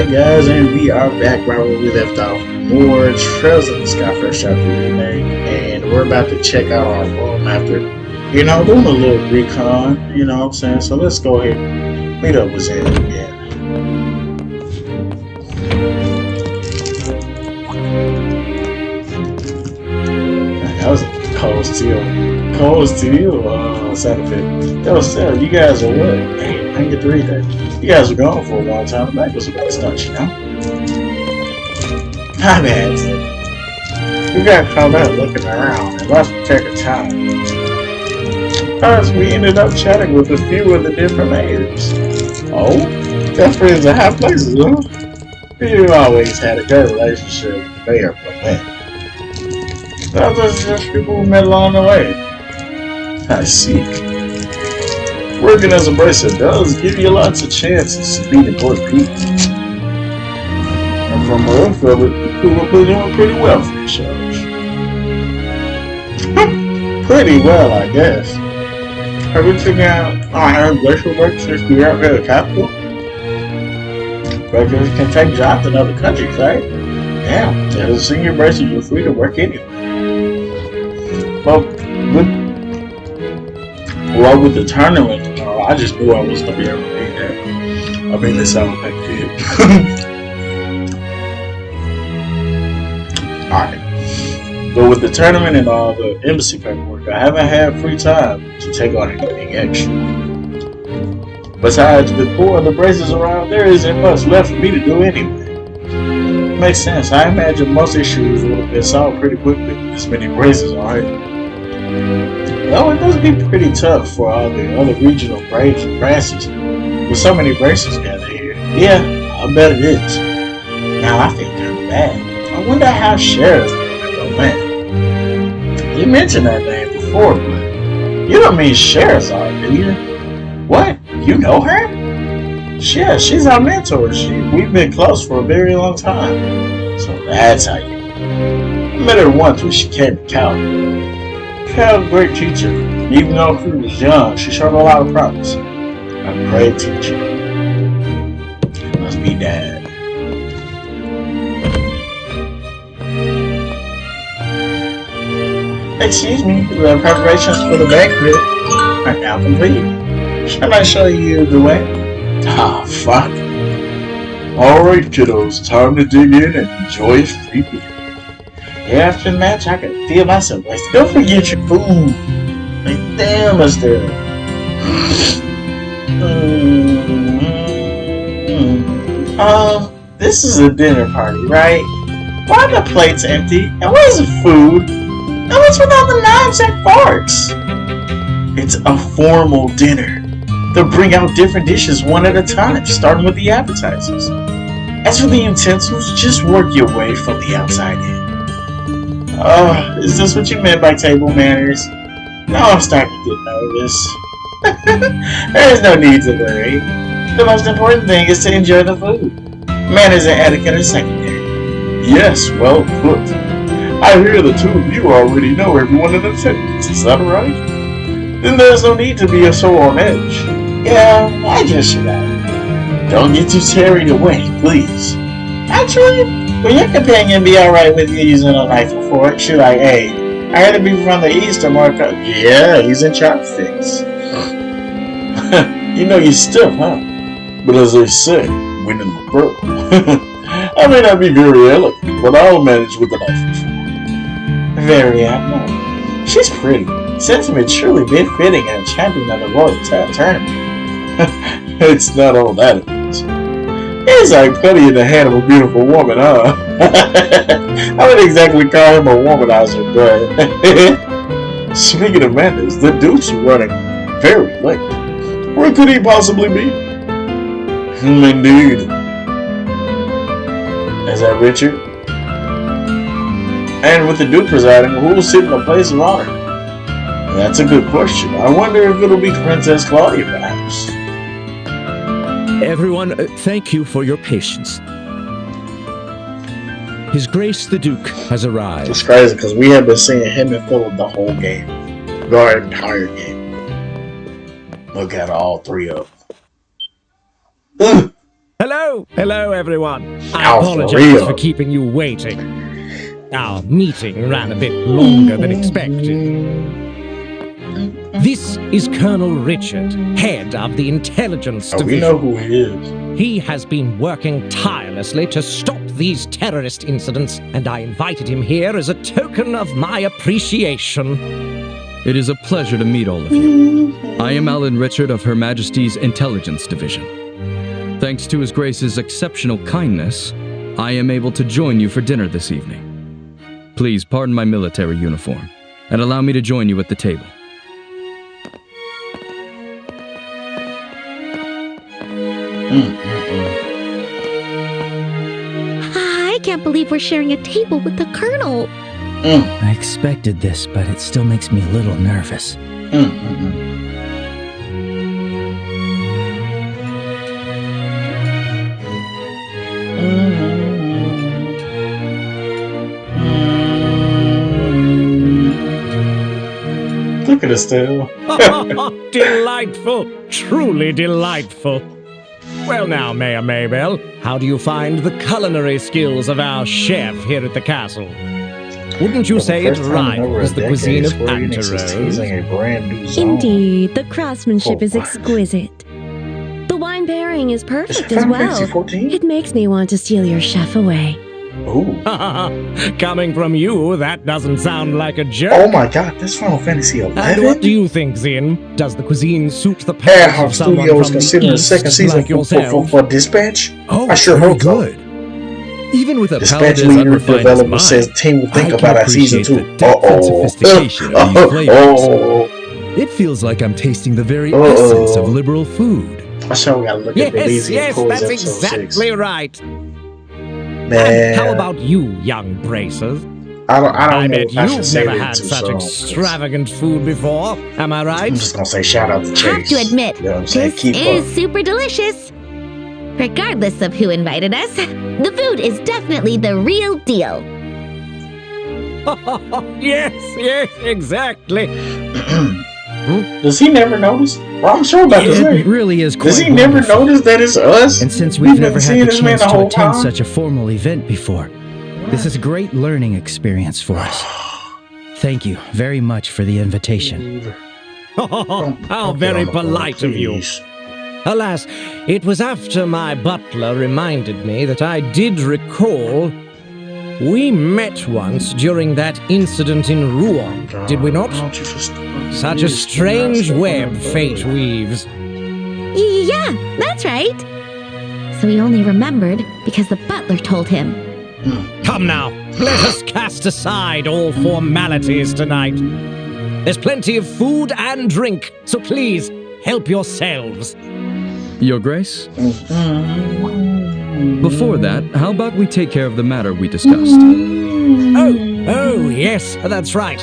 Alright guys, and we are back right where we left off. More Trails in the Sky First Chapter Remake, and we're about to check out our room after, doing a little recon, you know what I'm saying? So let's go ahead and meet up with Zen again. That was a cold steel sound effect. That was sad. You guys are what? Dang, I didn't get to read that. You guys were gone for a long time. The back was about to start, you know? My bad. We got caught up looking around and lost track of time. First, we ended up chatting with a few of the different mayors. Oh? Got friends in high places, huh? You always had a good relationship with the mayor, but man. Those are just people we met along the way. I see. Working as a bracer does give you lots of chances to meet important people. And from where I feel it, you were doing pretty well for yourselves. Pretty well, I guess. Have you figured out our glacial work since we are at the capital? Bracers can take jobs in other countries, right? Yeah, as a senior bracer, you're free to work anywhere. Well, with the tournament, I just knew I was gonna be able to beat that. I mean, this sounds like a kid. Alright. But with the tournament and all the embassy paperwork, I haven't had free time to take on anything extra. Besides, with 4 of the braces around, there isn't much left for me to do anyway. Makes sense. I imagine most issues would have been solved pretty quickly with this many braces already. Well, it does be pretty tough for all the other regional brasses with so many braces gathered here. Yeah, I bet it is. Now I feel kind of bad. I wonder how Sheriff went. You mentioned that name before, but you don't mean Sheriff's art, do you? What? You know her? Yeah, she's our mentor. We've been close for a very long time. So that's how you know. I met her once when she came to Cal. Cal, great teacher. Even though she was young, she showed a lot of promise. A great teacher. Must be Dad. Excuse me, the preparations for the banquet are now complete. Shall I show you the way? Ah, fuck. Alright, kiddos, time to dig in and enjoy a free beer. Yeah, after the match, I can feel myself. Don't forget your food. Like, damn, Estelle. This is a dinner party, right? Why are the plates empty? And where's the food? And what's with all the knives and forks? It's a formal dinner. They'll bring out different dishes one at a time, starting with the appetizers. As for the utensils, just work your way from the outside in. Is this what you meant by table manners? Now I'm starting to get nervous. There is no need to worry. The most important thing is to enjoy the food. Manners and etiquette are secondary. Yes, well put. I hear the two of you already know everyone in attendance, is that right? Then there's no need to be so on edge. Yeah, I just should have. Don't get too carried away, please. Actually, will your companion be alright with you using a knife and fork? She's like, hey, I heard to be from the east or more. Yeah, he's in chopsticks. You know you're stiff, huh? But as they say, when in the world. I may not be very elegant, but I'll manage with a knife and fork. Very admirable. She's pretty. Sentiment surely befitting a champion of the Royal Tournament. It's not all that it is. It's like putty in the hand of a beautiful woman, huh? I wouldn't exactly call him a womanizer, but... Speaking of manners, the Duke's running very late. Where could he possibly be? Indeed. Is that Richard? And with the Duke presiding, who will sit in the place of honor? That's a good question. I wonder if it'll be Princess Claudia, perhaps. Everyone, thank you for your patience. His Grace the Duke has arrived. It's crazy because we have been seeing him and Philip the whole game. The entire game. Look at all 3 of them. Hello! Oh, hello, everyone. I Oh, for apologize real. for keeping you waiting. Our meeting ran a bit longer than expected. This is Colonel Richard, head of the intelligence Oh, we division. know who he is. He has been working tirelessly to stop these terrorist incidents, and I invited him here as a token of my appreciation. It is a pleasure to meet all of you. I am Alan Richard of Her Majesty's Intelligence Division. Thanks to His Grace's exceptional kindness, I am able to join you for dinner this evening. Please pardon my military uniform, and allow me to join you at the table. I can't believe we're sharing a table with the Colonel. I expected this, but it still makes me a little nervous. Look at Estelle. Delightful, truly delightful. Well now, Mayor Maybell, how do you find the culinary skills of our chef here at the castle? Wouldn't you say it rivals the cuisine of Anterose? Indeed, the craftsmanship is exquisite. The wine pairing is perfect as well. It makes me want to steal your chef away. Ooh. Coming from you, that doesn't sound like a joke. Oh my god, that's Final Fantasy XI? And what do you think, Zin? Does the cuisine suit the Yeah, palate how of someone Studio is from the considering the second East season like yourself? for Dispatch? Oh, I sure very hope so. good. Even with a Dispatch palate as leader unrefined as developer mine, says team will think I about can our season appreciate 2. the depth and sophistication of these flavors. It feels like I'm tasting the very essence of liberal food. I sure gotta look at the Yes, Lazy yes, Cool's that's episode 6. exactly right. Man, And how about you, young bracers? I don't I know bet if I should you've say never that had too such soon. extravagant food before, am I right? I'm just gonna say shout out to Chase. Have to admit, You know what I'm saying? this Keep is up. super delicious. Regardless of who invited us, the food is definitely the real deal. Yes, exactly. Does he never notice? Well, I'm sure about to say. It really is quite Does he never wonderful. notice that it's us? And since We've we've been never seeing had the this man chance the to whole attend time? such a formal event before, this is a great learning experience for us. Thank you very much for the invitation. How very polite of you. Alas, it was after my butler reminded me that I did recall we met once during that incident in Rouen, did we not? Such a strange web fate weaves. Yeah, that's right. So he only remembered because the butler told him. Come now, let us cast aside all formalities tonight. There's plenty of food and drink, so please help yourselves. Your Grace? Before that, how about we take care of the matter we discussed? Oh, yes, that's right.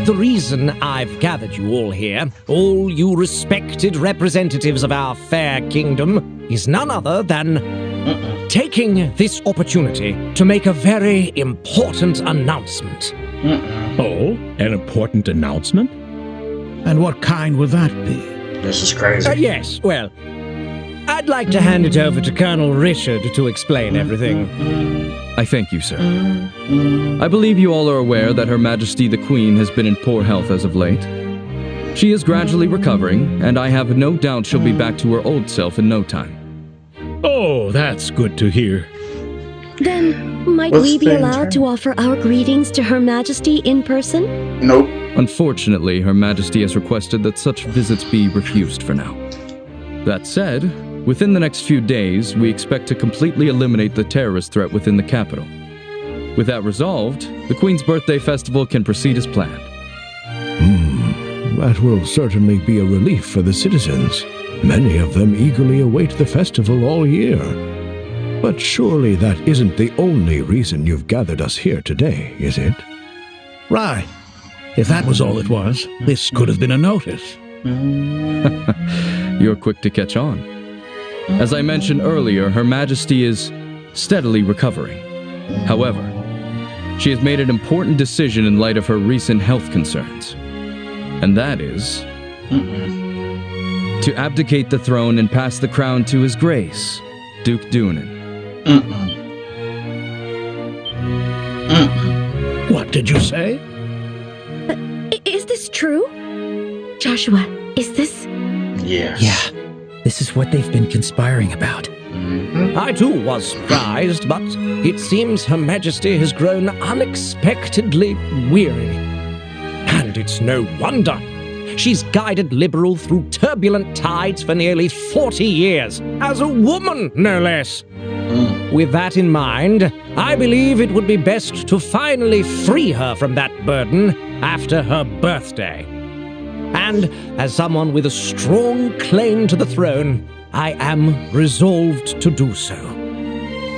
The reason I've gathered you all here, all you respected representatives of our fair kingdom, is none other than taking this opportunity to make a very important announcement. Oh, an important announcement? And what kind would that be? This is crazy. Yes, well, I'd like to hand it over to Colonel Richard to explain everything. I thank you, sir. I believe you all are aware that Her Majesty the Queen has been in poor health as of late. She is gradually recovering, and I have no doubt she'll be back to her old self in no time. Oh, that's good to hear. Then, might What's we be the allowed to offer our greetings to Her Majesty in person? Nope. Unfortunately, Her Majesty has requested that such visits be refused for now. That said, within the next few days, we expect to completely eliminate the terrorist threat within the capital. With that resolved, the Queen's birthday festival can proceed as planned. That will certainly be a relief for the citizens. Many of them eagerly await the festival all year. But surely that isn't the only reason you've gathered us here today, is it? Right. If that was all it was, this could have been a notice. You're quick to catch on. As I mentioned earlier, Her Majesty is steadily recovering. However, she has made an important decision in light of her recent health concerns. And that is to abdicate the throne and pass the crown to His Grace, Duke Dunan. What did you say? Is this true? Joshua, is this? Yes. Yeah, this is what they've been conspiring about. I too was surprised, but it seems Her Majesty has grown unexpectedly weary. And it's no wonder. She's guided Liberl through turbulent tides for nearly 40 years, as a woman, no less. With that in mind, I believe it would be best to finally free her from that burden after her birthday. And as someone with a strong claim to the throne, I am resolved to do so.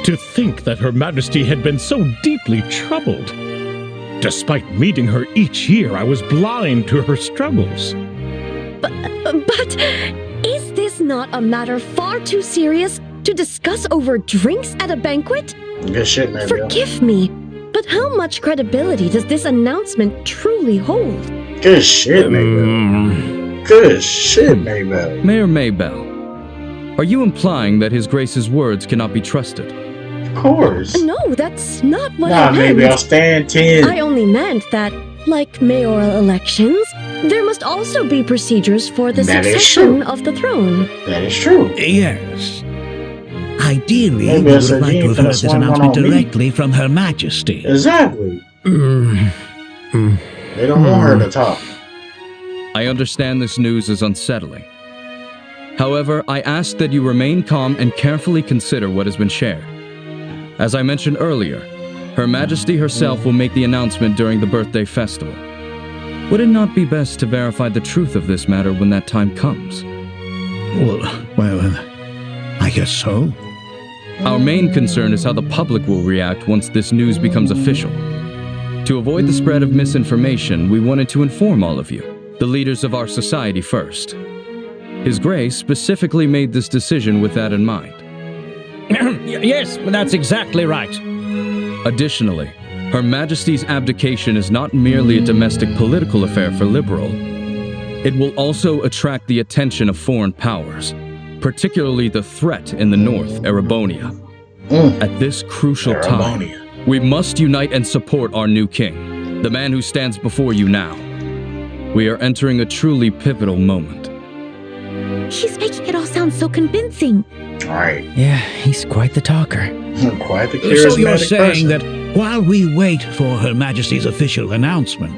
To think that Her Majesty had been so deeply troubled. Despite meeting her each year, I was blind to her struggles. But is this not a matter far too serious to discuss over drinks at a banquet? Good shit, man. Forgive me, but how much credibility does this announcement truly hold? Good shit, Maybell. Good shit, Maybell. Mayor Maybell, are you implying that His Grace's words cannot be trusted? Of course. No, that's not what I meant. Maybe I'll stand 10. I only meant that, like mayoral elections, there must also be procedures for the succession of the throne. That is true. Yes. Ideally, Maybe we I would said like you to ain't have finna heard this swing one announcement on me. directly from Her Majesty. Exactly. They don't want her to talk. I understand this news is unsettling. However, I ask that you remain calm and carefully consider what has been shared. As I mentioned earlier, Her Majesty herself will make the announcement during the birthday festival. Would it not be best to verify the truth of this matter when that time comes? Well, I guess so. Our main concern is how the public will react once this news becomes official. To avoid the spread of misinformation, we wanted to inform all of you, the leaders of our society first. His Grace specifically made this decision with that in mind. Yes, that's exactly right. Additionally, Her Majesty's abdication is not merely a domestic political affair for Liberl. It will also attract the attention of foreign powers, particularly the threat in the north, Erebonia. At this crucial time, we must unite and support our new king, the man who stands before you now. We are entering a truly pivotal moment. She's making it all sound so convincing. Right. Yeah, he's quite the talker. Quite the charismatic So you're saying person. that while we wait for Her Majesty's official announcement,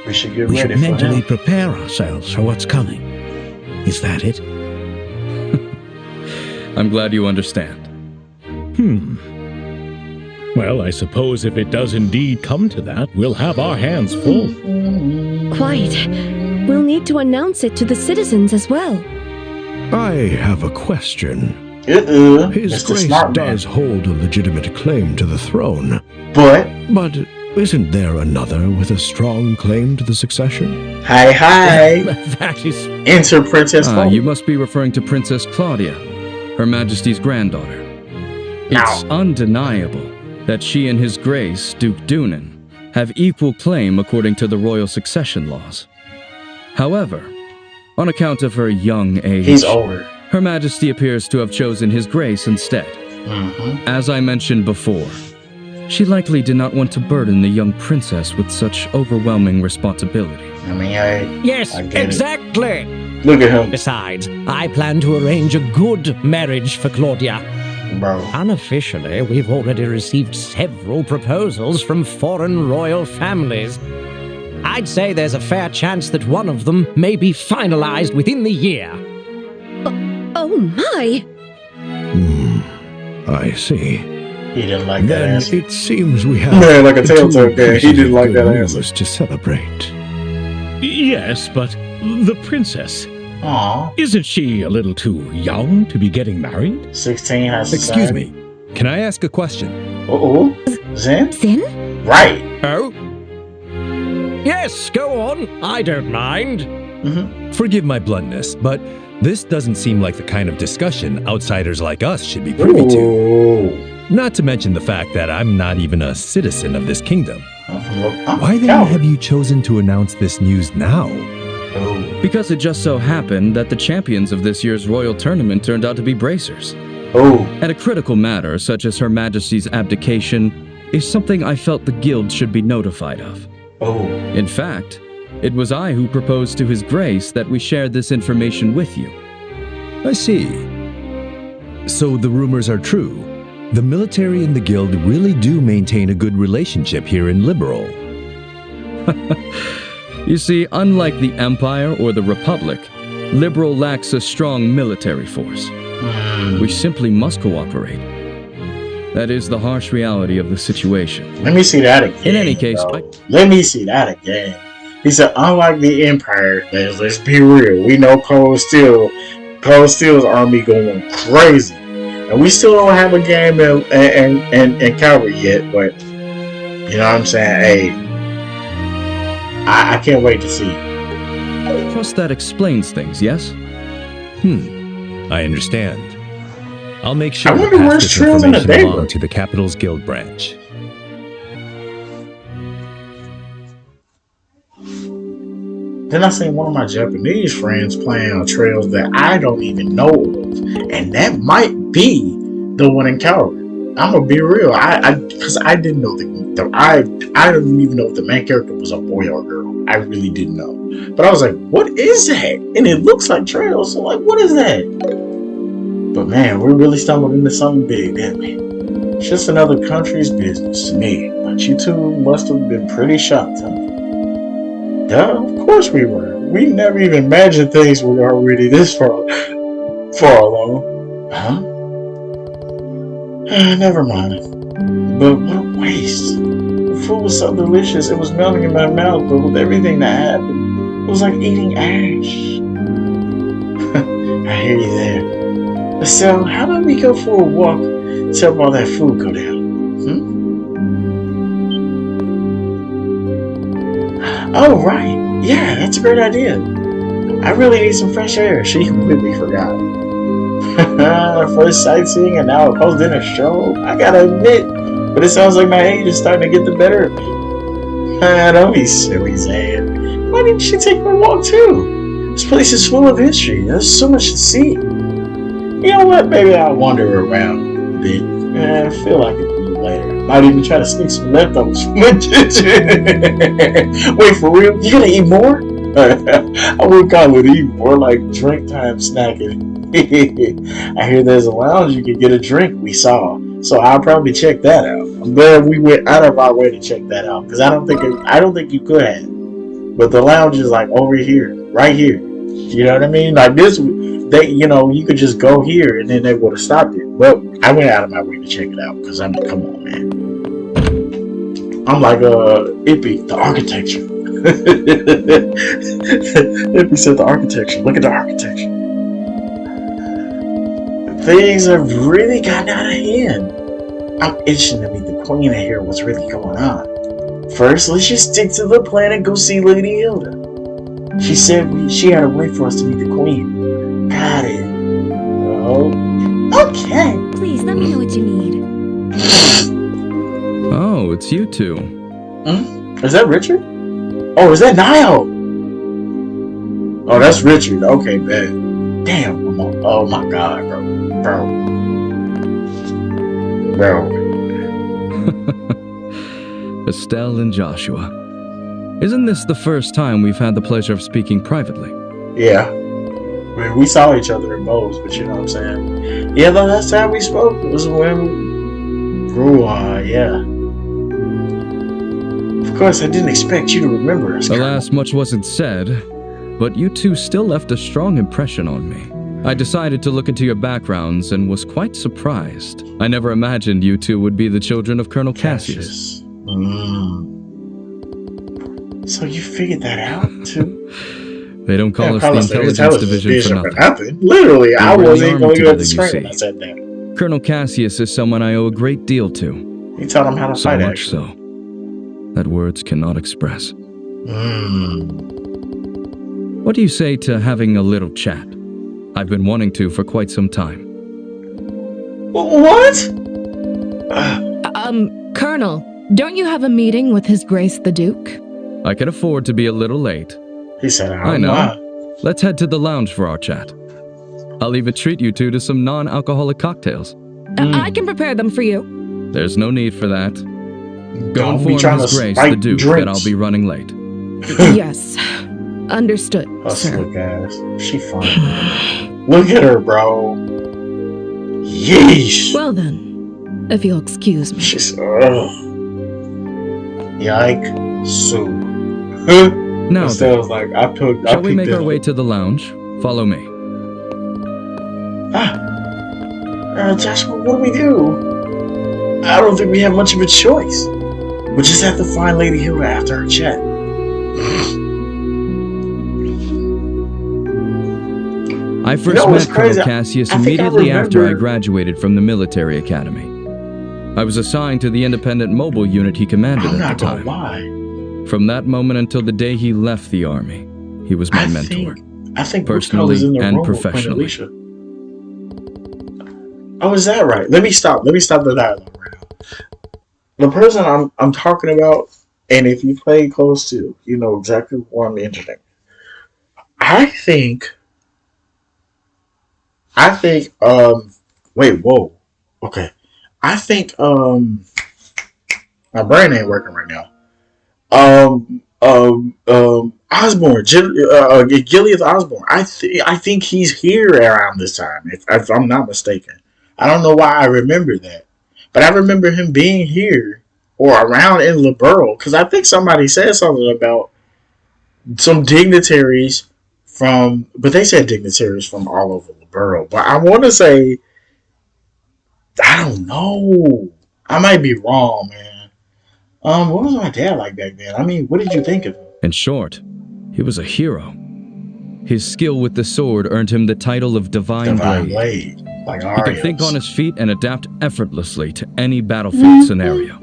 we should get we ready should for mentally him. prepare ourselves for what's coming. Is that it? I'm glad you understand. Well, I suppose if it does indeed come to that, we'll have our hands full. Quite. We'll need to announce it to the citizens as well. I have a question. His Mr. Grace Smart does Man. hold a legitimate claim to the throne, But, but isn't there another with a strong claim to the succession? hi. That is... Enter Princess Claudia. You must be referring to Princess Claudia, Her Majesty's granddaughter. It's undeniable that she and His Grace, Duke Dunan, have equal claim according to the royal succession laws. However, on account of her young age, He's older. Her Majesty appears to have chosen His Grace instead. As I mentioned before, she likely did not want to burden the young princess with such overwhelming responsibility. I mean, Yes, I get it. exactly. Look at him, Besides, I plan to arrange a good marriage for Claudia. bro. Unofficially, we've already received several proposals from foreign royal families. I'd say there's a fair chance that one of them may be finalized within the year. Oh my! I see. He didn't like that Then answer. it seems we have Man, like a two telltale game. He pieces didn't of like good that answer. news to celebrate. Yes, but the princess, Aw, isn't she a little too young to be getting married? 16 has Excuse me. Can I ask a question? Uh-oh. Zen? Sin? Right. Oh? Yes, go on. I don't mind. Forgive my bluntness, but this doesn't seem like the kind of discussion outsiders like us should be privy to. Ooh. Not to mention the fact that I'm not even a citizen of this kingdom. I'm Why then coward. have you chosen to announce this news now? Oh. Because it just so happened that the champions of this year's royal tournament turned out to be bracers. Oh. And a critical matter, such as Her Majesty's abdication, is something I felt the guild should be notified of. Oh. In fact, it was I who proposed to His Grace that we share this information with you. I see. So the rumors are true. The military and the guild really do maintain a good relationship here in Liberl. You see, unlike the Empire or the Republic, Liberl lacks a strong military force. We simply must cooperate. That is the harsh reality of the situation. Let me see that again. In any case, let me see that again. He said, unlike the Empire, let's be real. We know Cold Steel's army going crazy. And we still don't have a game in Calvary yet, but you know what I'm saying? Hey, I can't wait to see. Trust that explains things, yes? I understand. I'll make sure I to wonder pass where's this Trills in the information along neighborhood? to the Capital's Guild branch. Then I seen one of my Japanese friends playing on trails that I don't even know of, and that might be the one in Calvary. I'm gonna be real, because I didn't know I didn't even know if the main character was a boy or a girl. I really didn't know, but I was like, what is that? And it looks like Trails, so like, what is that? But man, we really stumbled into something big, didn't we? It's just another country's business to me, but you two must have been pretty shocked, huh? Duh, of course we were. We never even imagined things were already this far along. Huh? Never mind. But what a waste. The food was so delicious, it was melting in my mouth, but with everything that happened, it was like eating ash. I hear you there. Estelle, how about we go for a walk to help all that food go down? Oh, right. Yeah, that's a great idea. I really need some fresh air. She completely forgot. First sightseeing and now a post-dinner stroll. I gotta admit, but it sounds like my age is starting to get the better of me. Don't be silly, Zan. Why didn't she take me a walk too? This place is full of history. There's so much to see. You know what? Maybe I'll wander around a bit. I feel like it later. Might even try to sneak some leftovers from the kitchen. Wait, for real? You gonna eat more? I wouldn't call it eat more, like drink time snacking. I hear there's a lounge you can get a drink we saw, so I'll probably check that out. I'm glad we went out of our way to check that out, because I don't think you could have. But the lounge is like over here, right here. You know what I mean? Like this, you could just go here and then they would have stopped it. Well, I went out of my way to check it out because come on, man. I'm like Ippy, the architecture. Ippy said the architecture. Look at the architecture. Things have really gotten out of hand. I'm itching to meet the queen and hear what's really going on. First, let's just stick to the plan and go see Lady Hilda. She said she had to wait for us to meet the queen. Got it. Okay. Please, let me know what you need. Oh, it's you two. Is that Richard? Oh, is that Niall? Oh, that's Richard. Okay, man. Damn. Oh my God, bro. Estelle and Joshua. Isn't this the first time we've had the pleasure of speaking privately? Yeah. I mean, we saw each other in Moe's, but you know what I'm saying? Yeah, the last time we spoke was when we grew on, yeah. Of course, I didn't expect you to remember us. Alas, much wasn't said, but you two still left a strong impression on me. I decided to look into your backgrounds and was quite surprised. I never imagined you two would be the children of Colonel Cassius. So you figured that out, too? They don't call us the Intelligence Division for nothing. Literally, I wasn't even going to together, the screen when I said that. Colonel Cassius is someone I owe a great deal to. You taught him how to fight, so much actually. So that words cannot express. What do you say to having a little chat? I've been wanting to for quite some time. What? Colonel, don't you have a meeting with His Grace the Duke? I can afford to be a little late. He said, I know. Let's head to the lounge for our chat. I'll even treat you two to some non-alcoholic cocktails. I can prepare them for you. There's no need for that. Go Don't be inform trying His to Grace, spike the Duke, drinks. that I'll be running late. Yes. Understood, sir. Look ass. She fine. Look at her, bro. Yeesh. Well then, if you'll excuse me. She's Yike. So. Now Estelle then, was like, I shall we make peeked our in. way to the lounge? Follow me. Joshua, what do we do? I don't think we have much of a choice. We'll just have to find Lady Hilda after our chat. I first met Colonel Cassius I think I immediately after I remember- graduated from the military academy. I was assigned to the independent mobile unit he commanded I'm at not the gonna time. lie. From that moment until the day he left the army, he was my mentor. I think personally Bruce in the and room with Queen professionally. Alicia. Oh, is that right? Let me stop the dialogue right now. The person I'm talking about, and if you play close to, you know exactly what I'm interested. I think, wait, whoa. Okay. I think, my brain ain't working right now. Osborne, Gilead Osborne. I think he's here around this time, if I'm not mistaken. I don't know why I remember that, but I remember him being here or around in Liberl, because I think somebody said something about some dignitaries but they said dignitaries from all over Liberl. But I want to say, I don't know. I might be wrong, man. What was my dad like back then? I mean, what did you think of him? In short, he was a hero. His skill with the sword earned him the title of Divine Blade. Like He could Arios. think on his feet and adapt effortlessly to any battlefield scenario.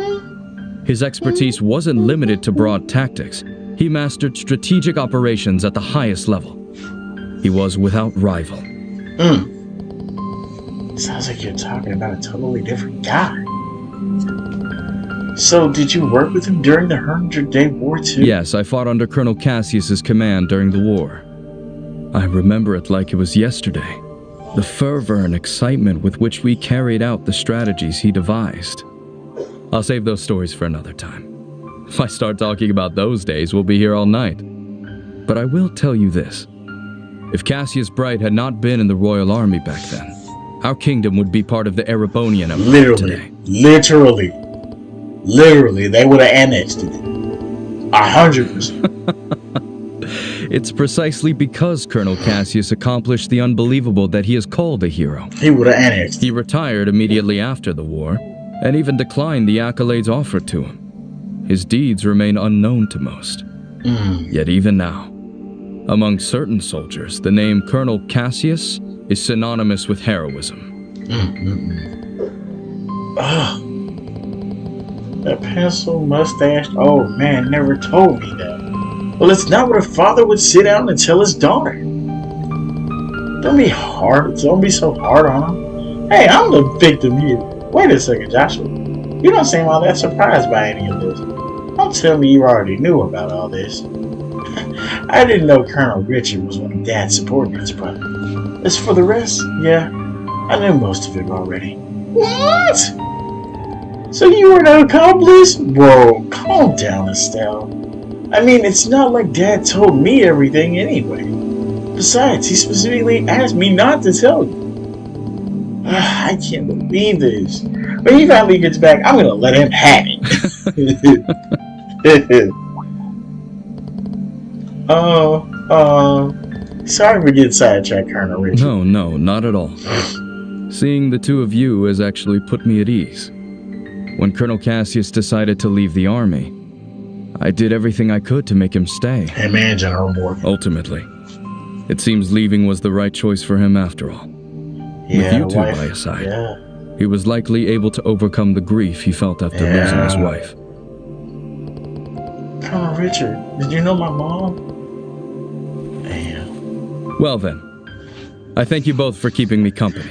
His expertise wasn't limited to broad tactics. He mastered strategic operations at the highest level. He was without rival. Sounds like you're talking about a totally different guy. So, did you work with him during the 100-Day War too? Yes, I fought under Colonel Cassius's command during the war. I remember it like it was yesterday. The fervor and excitement with which we carried out the strategies he devised. I'll save those stories for another time. If I start talking about those days, we'll be here all night. But I will tell you this. If Cassius Bright had not been in the Royal Army back then, our kingdom would be part of the Erebonian Empire today. Literally, they would have annexed it. 100%. It's precisely because Colonel Cassius accomplished the unbelievable that he is called a hero. He would have annexed. He retired immediately after the war, and even declined the accolades offered to him. His deeds remain unknown to most. Yet even now, among certain soldiers, the name Colonel Cassius is synonymous with heroism. That pencil mustached old man never told me that. Well, it's not what a father would sit down and tell his daughter. Don't be so hard on him. Hey, I'm the victim here. Wait a second, Joshua. You don't seem all that surprised by any of this. Don't tell me you already knew about all this. I didn't know Colonel Richard was one of Dad's subordinates, but as for the rest, yeah, I knew most of it already. What? So you were an accomplice? Whoa, calm down, Estelle. I mean, it's not like Dad told me everything anyway. Besides, he specifically asked me not to tell you. I can't believe this. When he finally gets back, I'm gonna let him have it. Sorry for getting sidetracked, Colonel Richard. No, not at all. Seeing the two of you has actually put me at ease. When Colonel Cassius decided to leave the army, I did everything I could to make him stay. Hey man, General Morgan. Ultimately, it seems leaving was the right choice for him after all. With you two by his side, he was likely able to overcome the grief he felt after losing his wife. Colonel Richard, did you know my mom? Damn. Well then, I thank you both for keeping me company.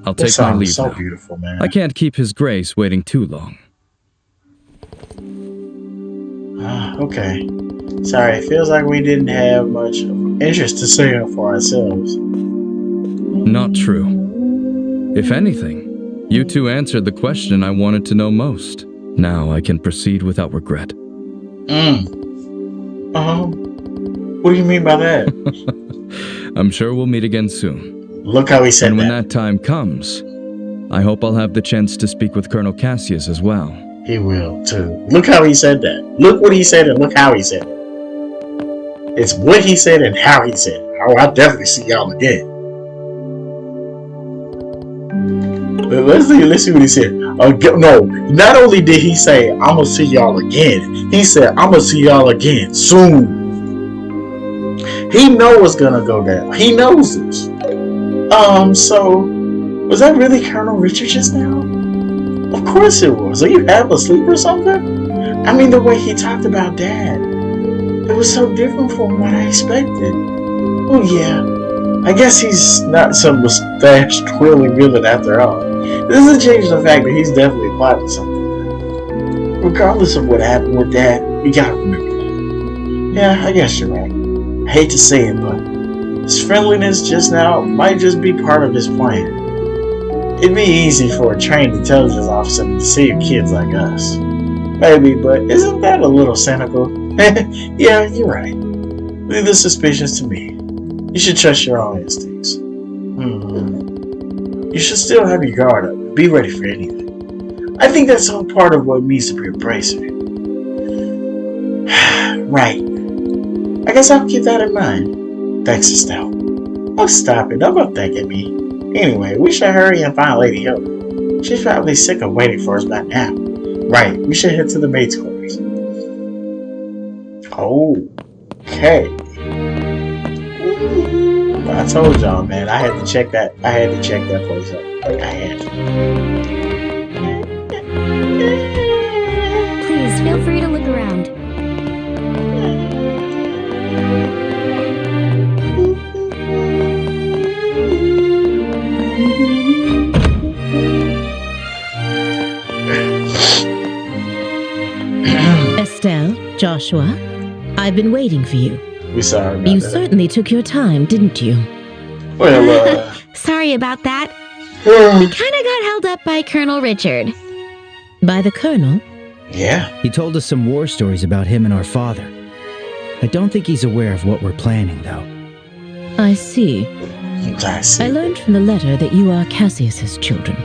I'll take my leave so now. Beautiful, man. I can't keep His Grace waiting too long. Okay. Sorry, it feels like we didn't have much of a interest to say it for ourselves. Not true. If anything, you two answered the question I wanted to know most. Now I can proceed without regret. What do you mean by that? I'm sure we'll meet again soon. Look how he said and when that. that time comes, I hope I'll have the chance to speak with Colonel Cassius as well. He will, too. Look how he said that. Look what he said and look how he said it. It's what he said and how he said it. Oh, I'll definitely see y'all again. Let's see what he said. No, not only did he say, I'm going to see y'all again, he said, I'm going to see y'all again soon. He knows what's going to go down. He knows this. So, was that really Colonel Richard just now? Of course it was. Are you half asleep or something? I mean, the way he talked about Dad. It was so different from what I expected. Oh yeah, I guess he's not some mustache twirling villain after all. This doesn't change the fact that he's definitely plotting something. Regardless of what happened with Dad, we gotta remember that. Yeah, I guess you're right. I hate to say it, but his friendliness just now might just be part of his plan. It'd be easy for a trained intelligence officer to deceive kids like us. Maybe, but isn't that a little cynical? Yeah, you're right. Leave the suspicions to me. You should trust your own instincts. You should still have your guard up and be ready for anything. I think that's all part of what means to be a bracer. Right. I guess I'll keep that in mind. Thanks, Estelle. Oh, stop it. Don't think at me. Anyway, we should hurry and find Lady Hilda. She's probably sick of waiting for us by now. Right, we should head to the maid's quarters. Okay. I told y'all, man, I had to check that place out. I had to. Please feel free to look around. Estelle, Joshua, I've been waiting for you. We sorry about You that. certainly took your time, didn't you? Well, Sorry about that. We kind of got held up by Colonel Richard. By the Colonel? yeah. He told us some war stories about him and our father. I don't think he's aware of what we're planning, though. I see. I see. I learned from the letter that you are Cassius's children.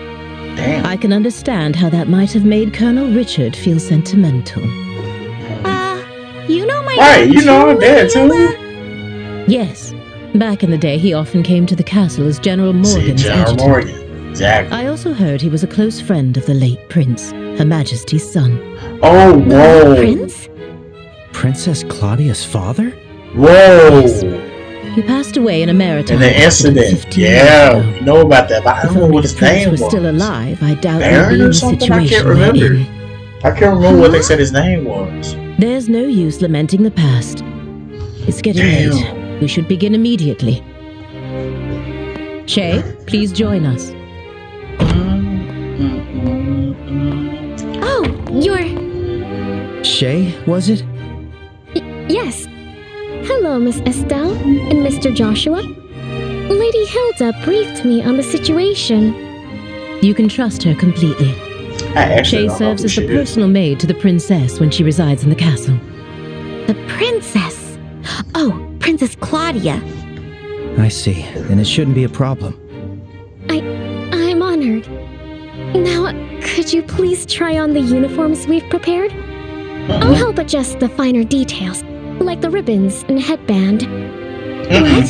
Damn. I can understand how that might have made Colonel Richard feel sentimental. You know my Right, dad you know I'm too, dead too. Hilda? Yes, back in the day he often came to the castle as General See, Morgan's General adjutant. Morgan. Exactly. I also heard he was a close friend of the late Prince, Her Majesty's son. Oh, whoa. Prince? Princess Claudia's father? Whoa. He passed away in a maritime And the accident incident. 15 Yeah, years ago. we know about that, but I If don't know only what the his Prince name was was. still alive, I doubt Baron he'd be or in the something? I situation can't we're remember. in. I can't remember what they said his name was. There's no use lamenting the past. It's getting Damn. late. We should begin immediately. Che, please join us. Oh, you're... Shay, was it? Yes. Hello, Miss Estelle and Mr. Joshua. Lady Hilda briefed me on the situation. You can trust her completely. I actually Che don't know serves who as she the is. personal maid to the princess when she resides in the castle. The princess. Oh, Princess Claudia. I see. Then it shouldn't be a problem. I'm honored. Now, could you please try on the uniforms we've prepared? I'll help adjust the finer details, like the ribbons and headband. What?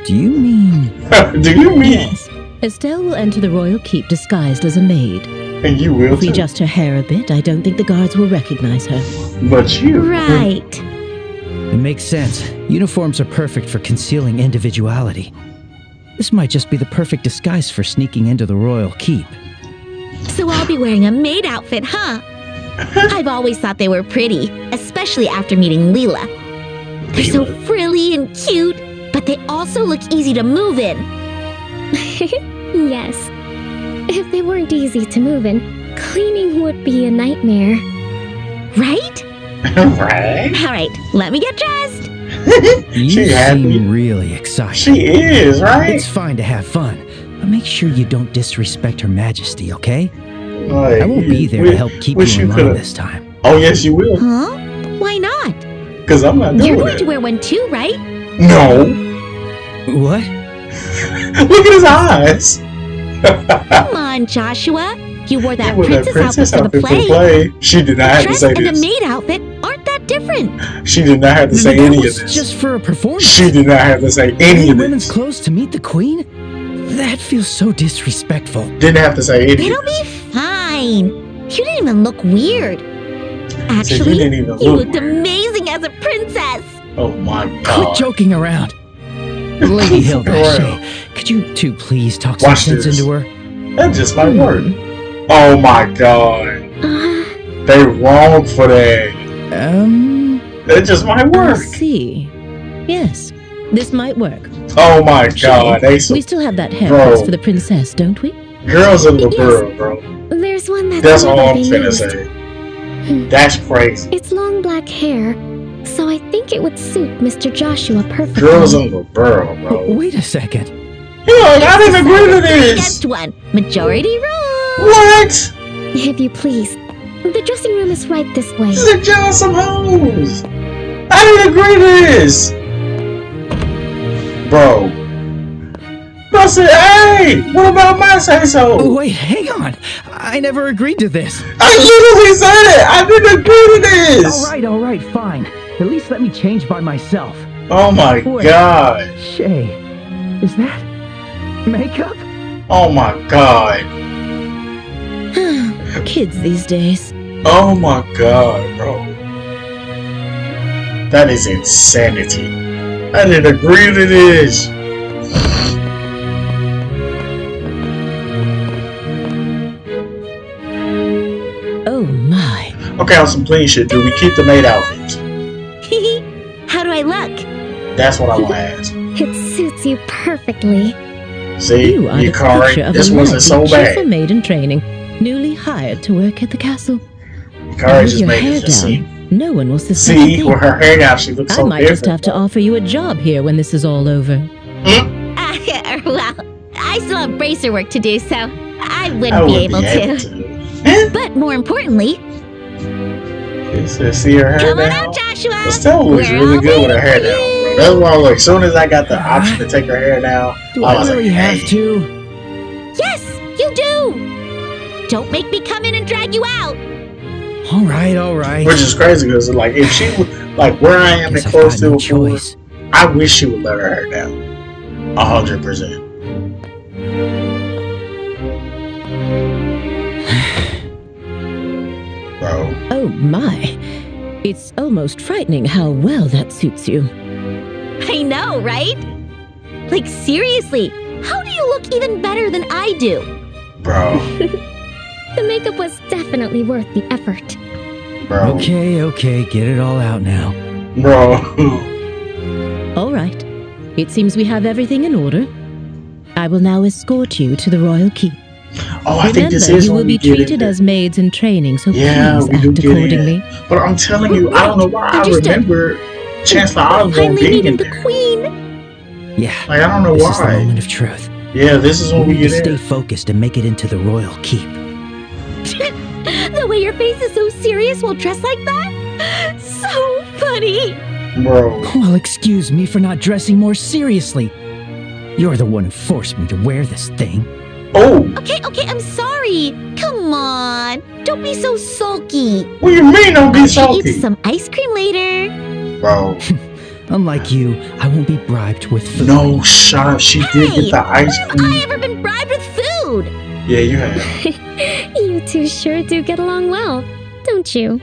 Do you mean... Do you mean? Yes. Estelle will enter the royal keep disguised as a maid. And you will If we too. adjust her hair a bit, I don't think the guards will recognize her. But you. Right. It makes sense. Uniforms are perfect for concealing individuality. This might just be the perfect disguise for sneaking into the royal keep. So I'll be wearing a maid outfit, huh? I've always thought they were pretty, especially after meeting Leela. They're so frilly and cute, but they also look easy to move in. Yes. If they weren't easy to move in, cleaning would be a nightmare. Right? Right? All right, let me get dressed. You seem really excited. She is, right? It's fine to have fun, but make sure you don't disrespect Her Majesty, okay? Like, I won't be there to help keep you in line this time. Oh, yes, you will. Huh? Why not? Because I'm not doing You're going it. to wear one too, right? No. What? Look at his eyes. Come on, Joshua. You wore that princess outfit for the play. She did not have to say Dress and this. a maid outfit aren't that different. She did not have to say any of this. Just for a performance. She did not have to say any of women's this. clothes to meet the queen? That feels so disrespectful. Didn't have to say any of It'll this. be fine. You didn't even look weird. Actually, didn't even you look looked amazing as a princess. Oh my Quit god. joking around. Lady Hilda, could you two please talk some sense into her? That just might work. Oh my god. They wrong for that. That just might I work. see. Yes, this might work. Oh my god. They We still have that Bro. headdress for the princess, don't we? girls in the world, bro. There's one that's That's never all I'm been finna used. say. That's crazy. It's long black hair, so I think it would suit Mr. Joshua perfectly. Girls in the world, bro. Wait a second. Yo, I didn't agree to this. Against one. Majority rule. What? If you please. The dressing room is right this way. This is a Johnson Hoes. I didn't agree to this. Bro. I said, hey, what about my say so? Oh, wait, hang on. I never agreed to this. I literally said it. I didn't agree to this. All right, fine. At least let me change by myself. Oh my god. Shay, is that makeup? Oh my god. Kids these days. Oh my god, bro. That is insanity. I didn't agree to this. Oh my. Okay, on some clean shit, do we keep the maid outfits? How do I look? That's what I want to ask. It suits you perfectly. See, You are the Yukari, picture of this a wasn't so lively, cheerful bad. maid in training, newly hired to work at the castle. Yukari And with just your made hair it just see. down, no one will suspect a See, thing. with her hair down, she looks I so might different. just have to offer you a job here when this is all over. Well, I still have bracer work to do, so I wouldn't I be wouldn't able to. But more importantly, See her hair come on down? out, Joshua. Estelle looks We're really all good with her hair waiting down, for bro. you. That's why, like, as soon as I got the option to take her hair down, Do I I was really like, have hey. to? Yes, you do. Don't make me come in and drag you out. All right. Which is crazy because, like, if she would, like, where I am and Guess I've close got to no a floor, choice. I wish she would let her hair down. 100%. Bro. Oh my. It's almost frightening how well that suits you. I know, right? Like, seriously, how do you look even better than I do? Bro. The makeup was definitely worth the effort. Bro. Okay, get it all out now. Bro. All right. It seems we have everything in order. I will now escort you to the royal keep. Oh, I think this Remember, is you when will we be get treated in. as maids in training, so Yeah, please we do act get accordingly. in. But I'm telling you, I don't know why I Understood. remember Chancellor Osborne Finally being meeting in the there. queen. Yeah, Like, I don't know this is the why. moment of truth. Yeah, this is when We we need to get stay in. focused and make it into the royal keep. The way your face is so serious while dressed like that? So funny. Bro. Well, excuse me for not dressing more seriously. You're the one who forced me to wear this thing. Oh, Okay, I'm sorry. Come on. Don't be so sulky. what do you mean don't be I'll treat you salty? to some ice cream later. Bro. Unlike you, I won't be bribed with food. No, shut up. She did Hey, get the ice have I cream. ever been bribed with food? Yeah, you have. You two sure do get along well, don't you?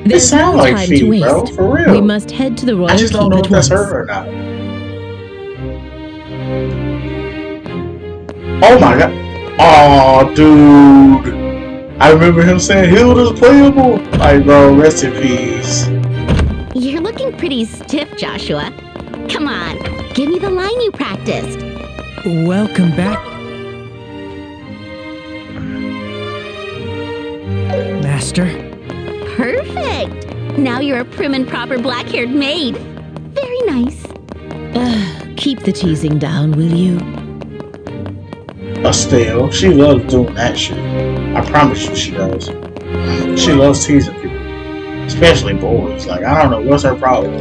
It There's sounds no like time feet, to waste. bro. For real. We must head to the royal I just don't keep know at if that's once. her or not. Oh my god. Oh, dude. I remember him saying Hilda's playable. Like, bro, rest in peace. You're looking pretty stiff, Joshua. Come on, give me the line you practiced. Welcome back, Master. Perfect. Now you're a prim and proper black-haired maid. Very Keep the teasing down, will you? Estelle, she loves doing that shit. I promise you she does. She loves teasing people. Especially boys. Like, I don't know, what's her problem?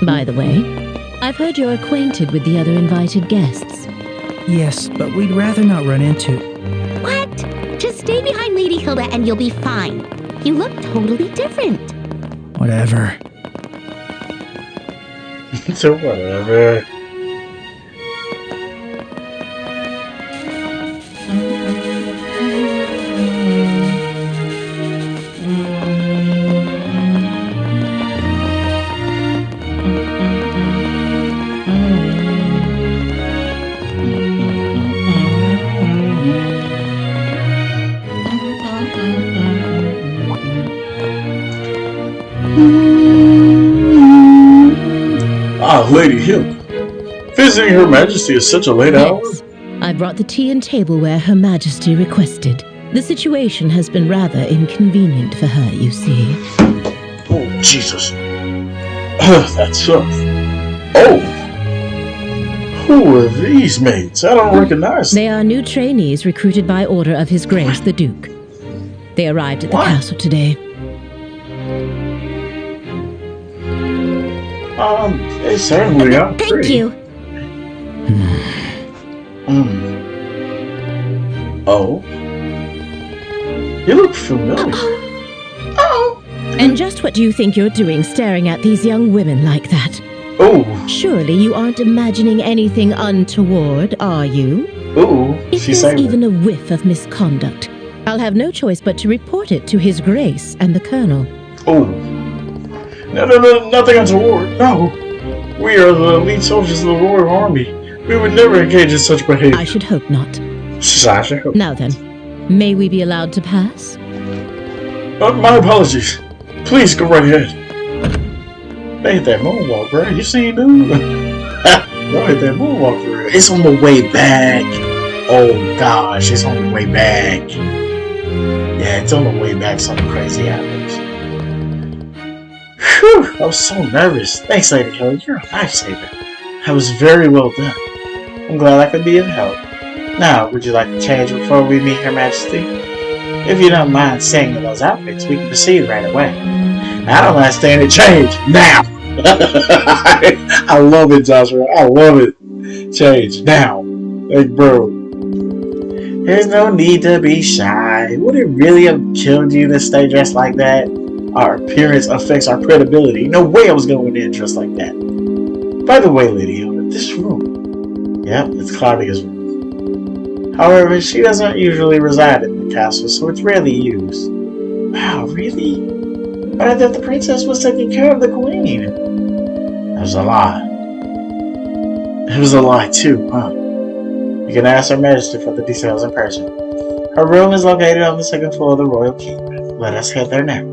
By the way, I've heard you're acquainted with the other invited guests. Yes, but we'd rather not run into... What? Just stay behind Lady Hilda and you'll be fine. You look totally different. Whatever. So whatever. Lady Hilda. Visiting Her Majesty is such a late hour. I brought the tea and tableware Her Majesty requested. The situation has been rather inconvenient for her, you see. Oh, Jesus. That's tough. Oh! Who are these maids? I don't recognize them. They are new trainees recruited by order of His Grace the Duke. They arrived at the castle today. They certainly are. Thank you. Oh. You look familiar. Oh. And just what do you think you're doing staring at these young women like that? Oh. Surely you aren't imagining anything untoward, are you? Oh. If there's even a whiff of misconduct, I'll have no choice but to report it to His Grace and the Colonel. Oh. No, nothing untoward. No. We are the elite soldiers of the Royal Army. We would never engage in such behavior. I should hope not. I should hope. Now then, may we be allowed to pass? My apologies. Please go right ahead. They hit that moonwalk, bro. You seen, dude? They hit that moonwalk, bro. It's on the way back. Oh, gosh. It's on the way back. Yeah, it's on the way back. Something crazy happens. Whew, I was so nervous. Thanks, Lady Hilda. You're a lifesaver. That was very well done. I'm glad I could be of help. Now, would you like to change before we meet Her Majesty? If you don't mind staying in those outfits, we can proceed right away. I don't mind staying to change now. I love it, Joshua. I love it. Change now. Like, bro. There's no need to be shy. Would it really have killed you to stay dressed like that? Our appearance affects our credibility. No way I was going in dressed like that. By the way, Lady Hilda, this room. Yep, it's Claudia's room. However, she doesn't usually reside in the castle, so it's rarely used. Wow, really? But I thought the princess was taking care of the queen. That was a lie. It was a lie too, huh? You can ask Her Majesty for the details in person. Her room is located on the second floor of the royal keep. Let us head there now.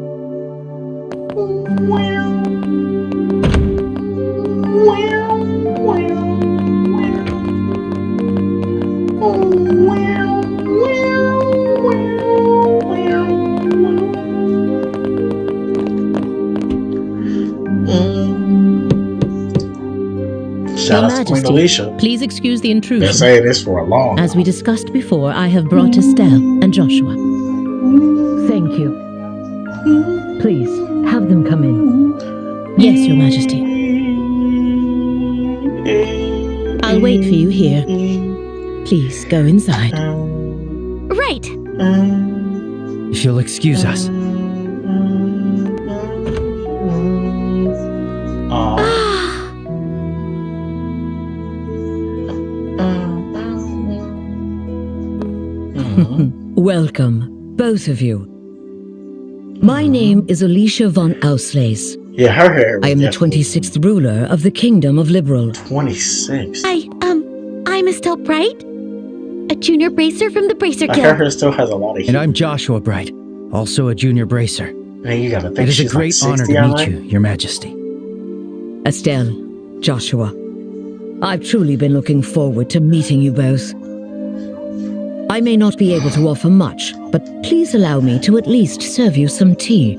Your Majesty, please excuse the intrusion. Been saying this for a long time. As we discussed before, I have brought Estelle and Joshua. Thank you. Please, have them come in. Yes, Your Majesty. I'll wait for you here. Please, go inside. Right. If you'll excuse us. Welcome, both of you. My name is Alicia von Ausleys. Yeah, her hair. I am the 26th ruler of the Kingdom of Liberl. 26? I'm Estelle Bright, a junior bracer from the Bracer Guild. Her hair still has a lot of heat. And I'm Joshua Bright, also a junior bracer. Man, you gotta think it is a great honor to meet you, Your Majesty. Estelle, Joshua, I've truly been looking forward to meeting you both. I may not be able to offer much, but please allow me to at least serve you some tea.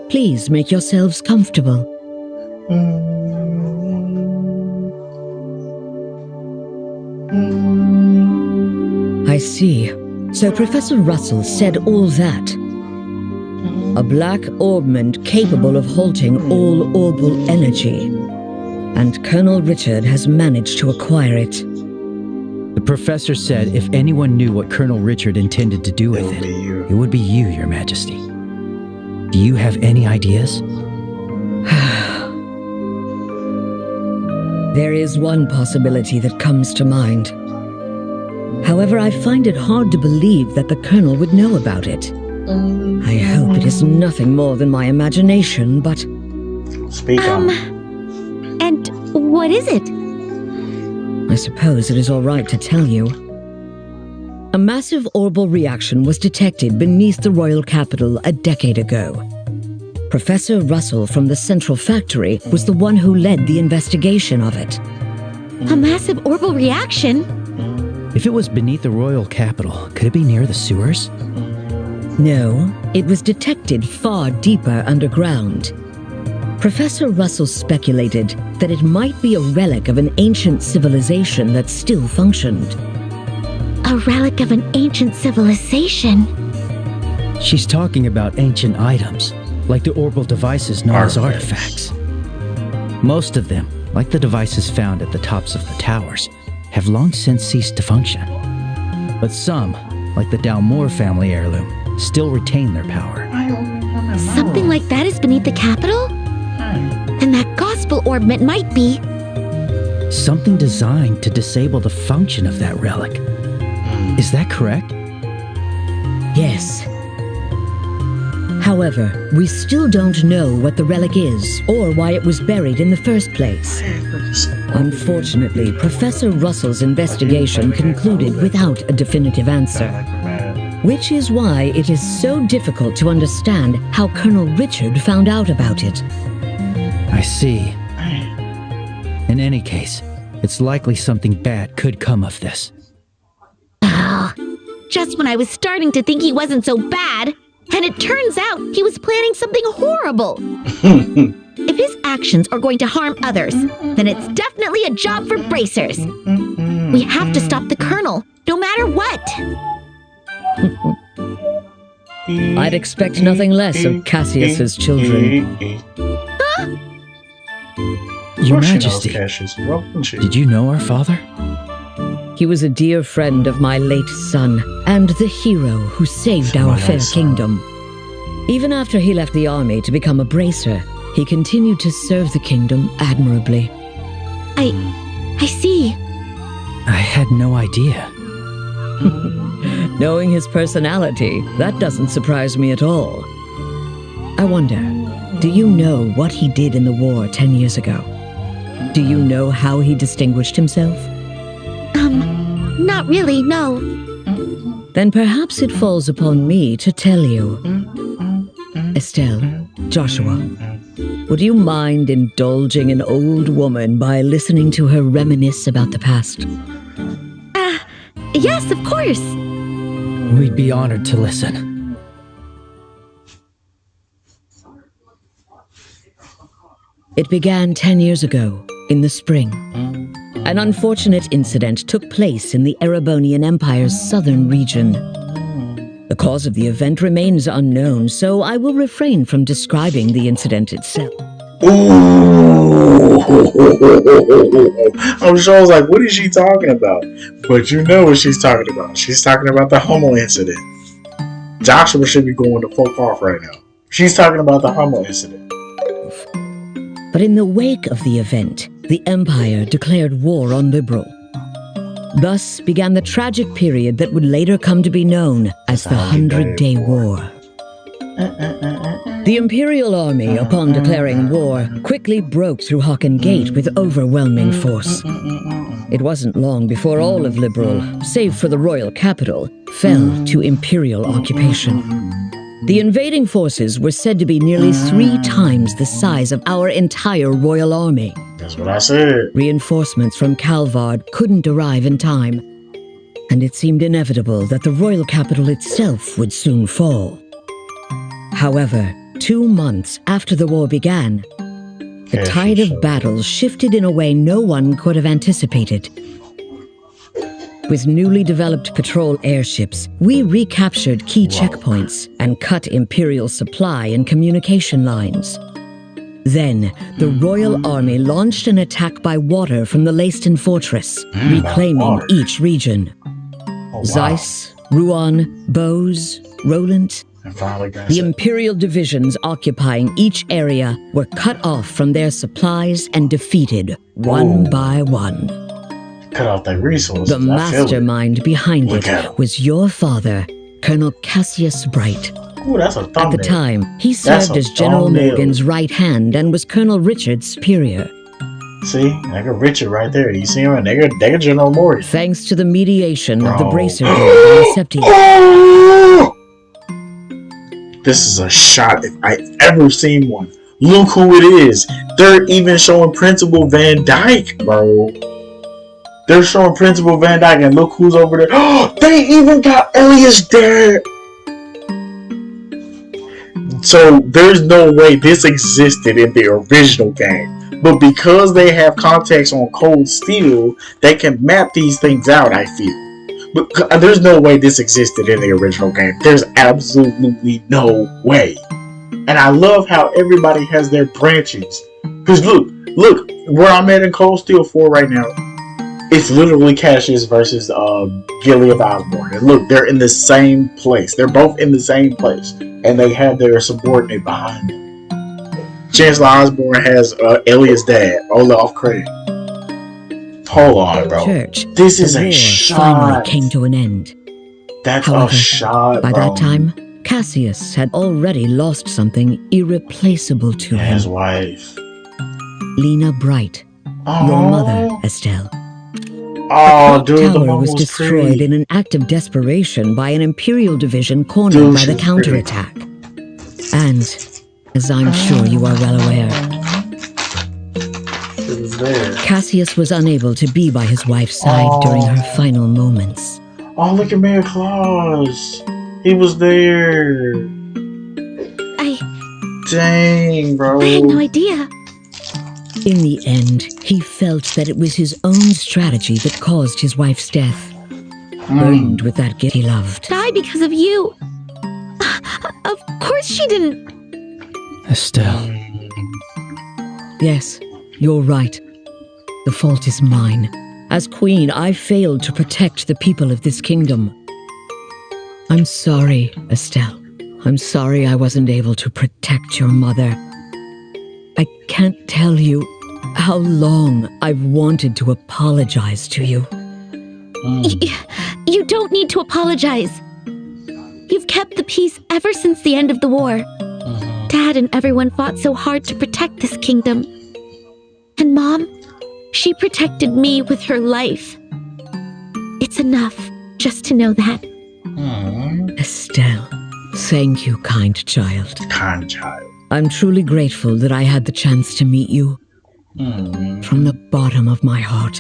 Please make yourselves comfortable. I see. So Professor Russell said all that. A black orbment capable of halting all orbal energy. And Colonel Richard has managed to acquire it. The professor said if anyone knew what Colonel Richard intended to do with it, it would be you, Your Majesty. Do you have any ideas? There is one possibility that comes to mind. However, I find it hard to believe that the Colonel would know about it. I hope it is nothing more than my imagination, but... Speak on. And what is it? I suppose it is all right to tell you. A massive orbal reaction was detected beneath the royal capital a decade ago. Professor Russell from the Central Factory was the one who led the investigation of it. A massive orbal reaction? If it was beneath the royal capital, could it be near the sewers? No, it was detected far deeper underground. Professor Russell speculated that it might be a relic of an ancient civilization that still functioned. A relic of an ancient civilization? She's talking about ancient items, like the orbal devices known as artifacts. Most of them, like the devices found at the tops of the towers, have long since ceased to function. But some, like the Dalmore family heirloom, still retain their power. Something like that is beneath the capital? And that gospel orbment might be... Something designed to disable the function of that relic. Is that correct? Yes. However, we still don't know what the relic is or why it was buried in the first place. Unfortunately, Professor Russell's investigation concluded without a definitive answer. Which is why it is so difficult to understand how Colonel Richard found out about it. I see. In any case, it's likely something bad could come of this. Just when I was starting to think he wasn't so bad, and it turns out he was planning something horrible. If his actions are going to harm others, then it's definitely a job for bracers. We have to stop the Colonel, no matter what. I'd expect nothing less of Cassius's children. Your Majesty, did you know our father? He was a dear friend of my late son, and the hero who saved our fair kingdom. Even after he left the army to become a bracer, he continued to serve the kingdom admirably. I see. I had no idea. Knowing his personality, that doesn't surprise me at all. I wonder, do you know what he did in the war 10 years ago? Do you know how he distinguished himself? Not really, no. Then perhaps it falls upon me to tell you. Estelle, Joshua, would you mind indulging an old woman by listening to her reminisce about the past? Yes, of course. We'd be honored to listen. It began 10 years ago, in the spring. An unfortunate incident took place in the Erebonian Empire's southern region. The cause of the event remains unknown, so I will refrain from describing the incident itself. Ooh. I'm sure I was like, what is she talking about? But you know what she's talking about. She's talking about the Hummel incident. Joshua should be going to fuck off right now. She's talking about the Hummel incident. But in the wake of the event, the Empire declared war on Liberl. Thus began the tragic period that would later come to be known as the 100-Day War. The Imperial Army, upon declaring war, quickly broke through Hocken Gate with overwhelming force. It wasn't long before all of Liberl, save for the royal capital, fell to Imperial occupation. The invading forces were said to be nearly 3 times the size of our entire royal army. That's what I said. Reinforcements from Calvard couldn't arrive in time. and it seemed inevitable that the royal capital itself would soon fall. However, 2 months after the war began, the tide of battle shifted in a way no one could have anticipated. With newly developed patrol airships, we recaptured key checkpoints and cut Imperial supply and communication lines. Then, the Royal Army launched an attack by water from the Leiston Fortress, reclaiming each region. Zeiss, Rouen, Bose, Roland. The Imperial divisions occupying each area were cut off from their supplies and defeated one by one. Cut off their resources. The mastermind behind it was your father, Colonel Cassius Bright. Ooh, that's a thumbnail. At the time, he served as General Morgan's right hand and was Colonel Richard's superior. See, nigga Richard right there. You see him? Nigga General Morgan. Thanks to the mediation of the Bracer Guild and Septi. Oh! This is a shot if I've ever seen one. Look who it is. They're even showing Principal Van Dyke, bro. They're showing Principal Van Dyke, and look who's over there. Oh, they even got Elias there. So there's no way this existed in the original game. But because they have context on Cold Steel, they can map these things out, I feel. But there's no way this existed in the original game. There's absolutely no way. And I love how everybody has their branches. Because look, where I'm at in Cold Steel 4 right now, it's literally Cassius versus Gilead Osborne. And look, they're in the same place. They're both in the same place. And they have their subordinate behind them. Chancellor Osborne has Elias' dad, Olaf Craig. Hold on, bro. Church, this is the a war shot. finally came to an end. That's However, a shot, by bro. that time, Cassius had already lost something irreplaceable to him. His wife. Lena Bright, your mother, Estelle. Oh, the dude, tower the mom was destroyed pretty. in an act of desperation by an Imperial division cornered by the counterattack. And, as I'm sure you are well aware, Cassius was unable to be by his wife's side during her final moments. Oh, look at Mayor Claus. He was there. Dang, bro. I had no idea. In the end, he felt that it was his own strategy that caused his wife's death. Burdened with that gift he loved. Die because of you. Of course she didn't. Estelle. Yes, you're right. The fault is mine. As queen, I failed to protect the people of this kingdom. I'm sorry, Estelle. I'm sorry I wasn't able to protect your mother. I can't tell you how long I've wanted to apologize to you. You don't need to apologize. You've kept the peace ever since the end of the war. Dad and everyone fought so hard to protect this kingdom. And Mom, she protected me with her life. It's enough just to know that. Estelle, thank you, kind child. Kind child. I'm truly grateful that I had the chance to meet you. From the bottom of my heart.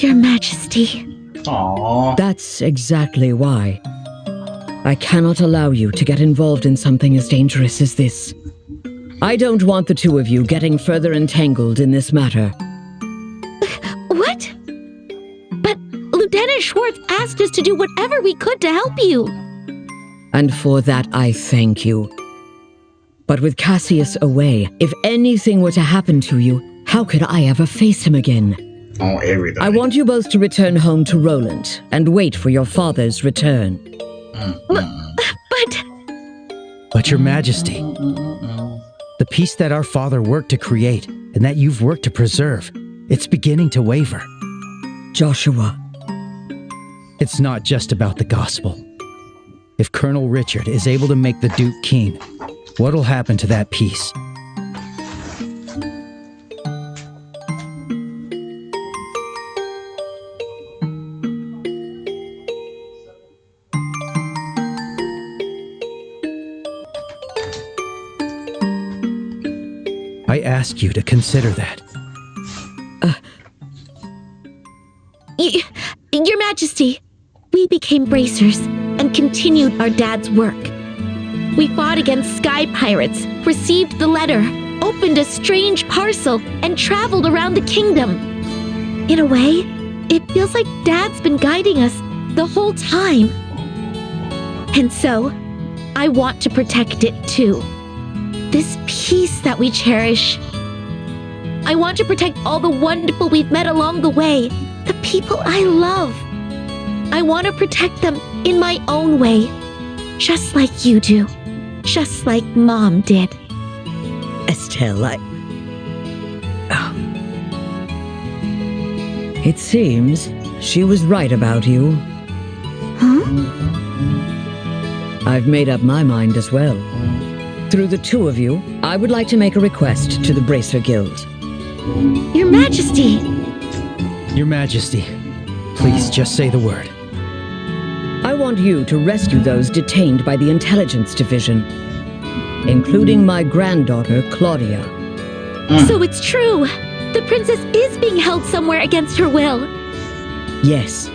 Your Majesty. Aww. That's exactly why. I cannot allow you to get involved in something as dangerous as this. I don't want the two of you getting further entangled in this matter. What? But Lieutenant Schwartz asked us to do whatever we could to help you. And for that I thank you. But with Cassius away, if anything were to happen to you, how could I ever face him again? On everything. I want you both to return home to Roland and wait for your father's return. But Your Majesty, the peace that our father worked to create and that you've worked to preserve, it's beginning to waver. Joshua. It's not just about the gospel. If Colonel Richard is able to make the Duke king, what'll happen to that peace? I ask you to consider that. Your Majesty, we became bracers and continued our dad's work. We fought against sky pirates, received the letter, opened a strange parcel, and traveled around the kingdom. In a way, it feels like Dad's been guiding us the whole time. And so, I want to protect it too. This peace that we cherish. I want to protect all the wonderful we've met along the way, the people I love. I want to protect them in my own way, just like you do, just like Mom did. Estelle, It seems she was right about you. Huh? I've made up my mind as well. Through the two of you, I would like to make a request to the Bracer Guild. Your Majesty! Your Majesty, please just say the word. I want you to rescue those detained by the Intelligence Division, including my granddaughter, Claudia. So it's true! The princess is being held somewhere against her will. Yes.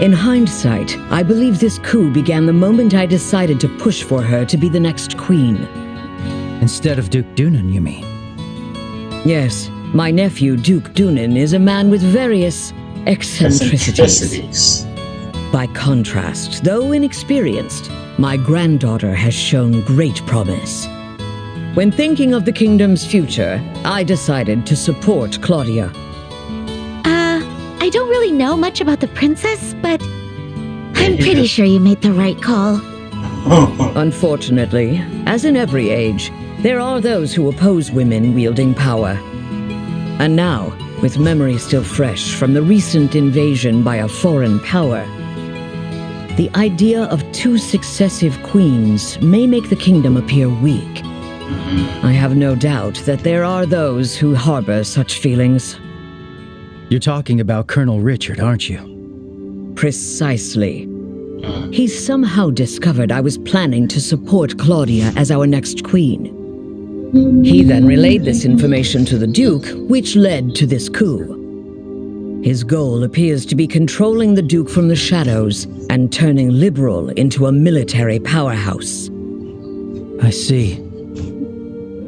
In hindsight, I believe this coup began the moment I decided to push for her to be the next queen. Instead of Duke Dunan, you mean? Yes, my nephew, Duke Dunan, is a man with various eccentricities. By contrast, though inexperienced, my granddaughter has shown great promise. When thinking of the kingdom's future, I decided to support Claudia. I don't really know much about the princess, but I'm pretty sure you made the right call. Unfortunately, as in every age, there are those who oppose women wielding power. And now, with memory still fresh from the recent invasion by a foreign power, the idea of two successive queens may make the kingdom appear weak. I have no doubt that there are those who harbor such feelings. You're talking about Colonel Richard, aren't you? Precisely. He somehow discovered I was planning to support Claudia as our next queen. He then relayed this information to the Duke, which led to this coup. His goal appears to be controlling the Duke from the shadows and turning Liberl into a military powerhouse. I see.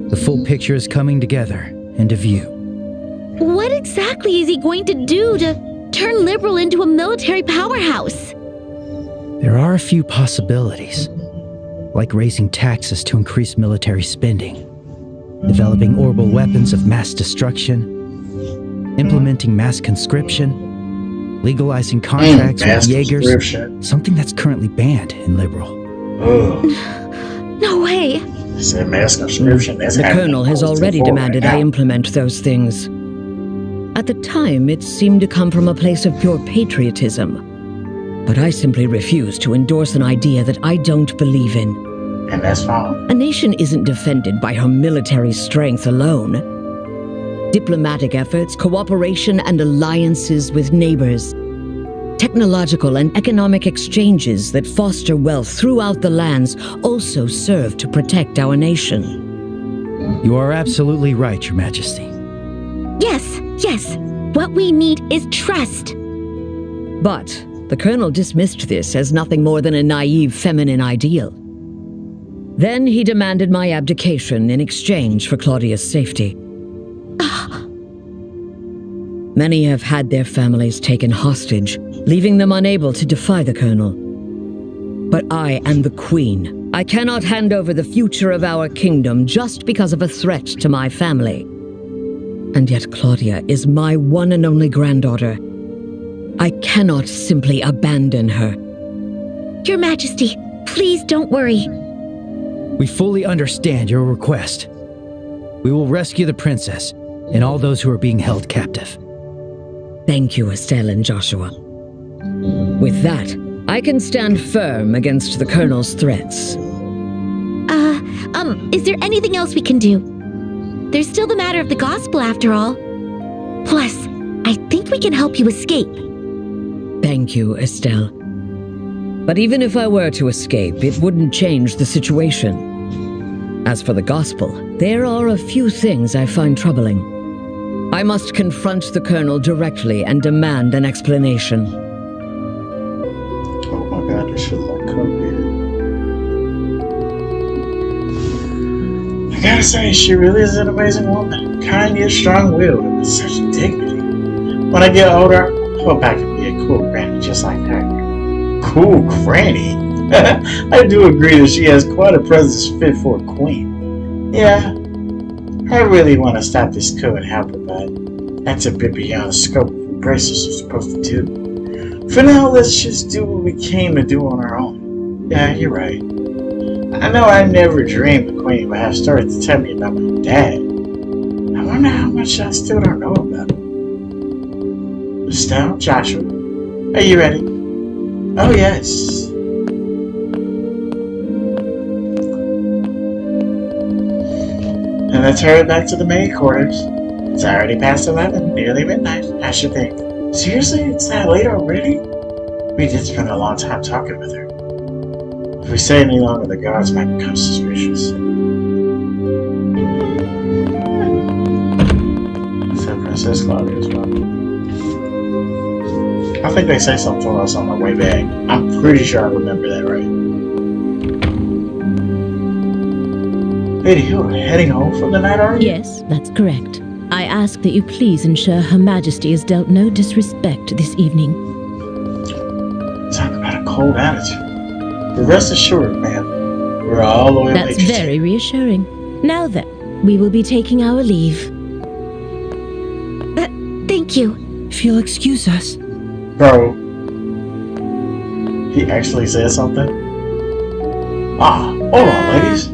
The full picture is coming together into view. What exactly is he going to do to turn Liberl into a military powerhouse? There are a few possibilities, like raising taxes to increase military spending, developing orbital weapons of mass destruction, implementing mass conscription, legalizing contracts with Jaegers, something that's currently banned in Liberl. No way! Mass conscription. The Colonel has already demanded I implement those things. At the time, it seemed to come from a place of pure patriotism. But I simply refuse to endorse an idea that I don't believe in. And that's fine. A nation isn't defended by her military strength alone. Diplomatic efforts, cooperation, and alliances with neighbors. Technological and economic exchanges that foster wealth throughout the lands also serve to protect our nation. You are absolutely right, Your Majesty. Yes. What we need is trust. But the Colonel dismissed this as nothing more than a naive feminine ideal. Then he demanded my abdication in exchange for Claudia's safety. Many have had their families taken hostage, leaving them unable to defy the Colonel. But I am the Queen. I cannot hand over the future of our kingdom just because of a threat to my family. And yet Claudia is my one and only granddaughter. I cannot simply abandon her. Your Majesty, please don't worry. We fully understand your request. We will rescue the princess and all those who are being held captive. Thank you, Estelle and Joshua. With that, I can stand firm against the Colonel's threats. Is there anything else we can do? There's still the matter of the gospel after all. Plus, I think we can help you escape. Thank you, Estelle. But even if I were to escape, it wouldn't change the situation. As for the gospel, there are a few things I find troubling. I must confront the Colonel directly and demand an explanation. gotta say, she really is an amazing woman. Kind yet strong-willed and with such dignity. When I get older, I hope I can be a cool granny just like her. Cool granny? I do agree that she has quite a presence fit for a queen. Yeah, I really want to stop this coup and help her, but that's a bit beyond the scope of what Graces are supposed to do. For now, let's just do what we came to do on our own. Yeah, you're right. I know I never dreamed the Queen would have started to tell me about my dad. I wonder how much I still don't know about him. Estelle, Joshua, are you ready? Oh, yes. And let's hurry back to the main quarters. It's already past 11, nearly midnight, I should think. Seriously, it's that late already? We did spend a long time talking with her. If we stay any longer, the guards might become suspicious. Said Princess Claudia as well. I think they say something to us on the way back. I'm pretty sure I remember that right. Lady, you're heading home from the night, are you? Yes, that's correct. I ask that you please ensure Her Majesty is dealt no disrespect this evening. Talk about a cold attitude. But rest assured, ma'am, we're all loyal. That's very reassuring. Now then, we will be taking our leave. Thank you. If you'll excuse us. Bro, he actually said something? Ah, hold on, ladies.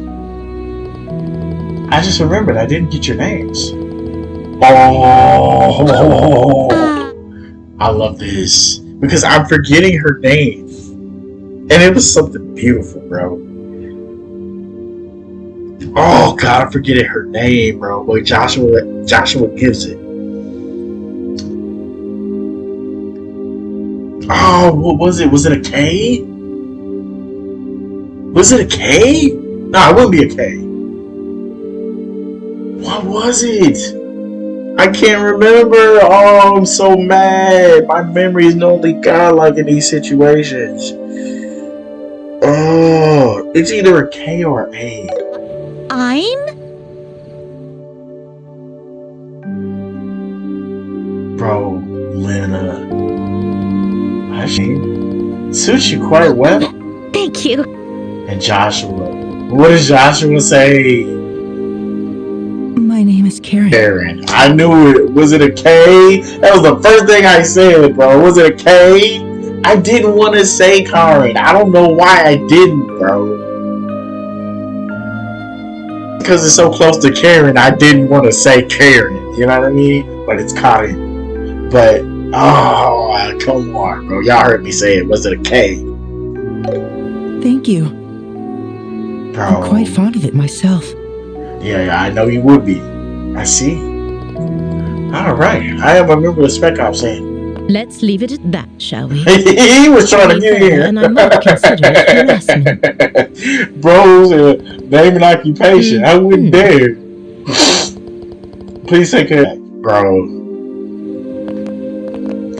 I just remembered I didn't get your names. Oh, I love this. Because I'm forgetting her name. And it was something beautiful, bro. Oh, God, I'm forgetting her name, bro. Boy, Joshua gives it. Oh, what was it? Was it a K? Was it a K? No, it wouldn't be a K. What was it? I can't remember. Oh, I'm so mad. My memory is only godlike in these situations. Oh, it's either a K or an A. Bro, Lena. Suits you quite well. Thank you. And Joshua. What does Joshua say? My name is Karen. Karen. I knew it. Was it a K? That was the first thing I said, bro. Was it a K? I didn't want to say Karen. I don't know why I didn't, bro. Because it's so close to Karen, I didn't want to say Karen. You know what I mean? But it's Karen. But, oh, come on, bro. Y'all heard me say it. Was it a K? Thank you. Bro. I'm quite fond of it myself. Yeah, I know you would be. I see. Alright, I am a member of Spec Ops saying. Let's leave it at that, shall we? He was trying to get here. And I might consider it harassment. Bro's name and occupation. I wouldn't dare. Please take care. Bro.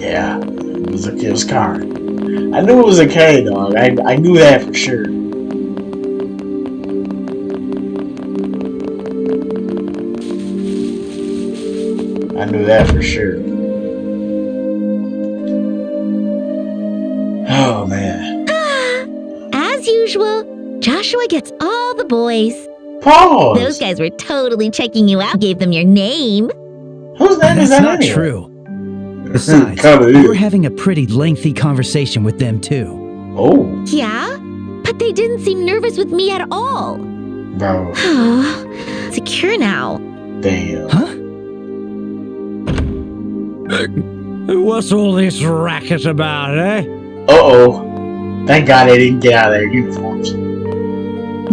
Yeah, it was Karen. I knew it was a K, dog. I knew that for sure. I knew that for sure. Oh, man. As usual, Joshua gets all the boys. Pause! Those guys were totally checking you out. Gave them your name. Whose name is that? That's not true. Besides, we were having a pretty lengthy conversation with them, too. Oh. Yeah? But they didn't seem nervous with me at all. Bro. Secure now. Damn. Huh? What's all this racket about, eh? Uh-oh. Thank God they didn't get out of their uniforms.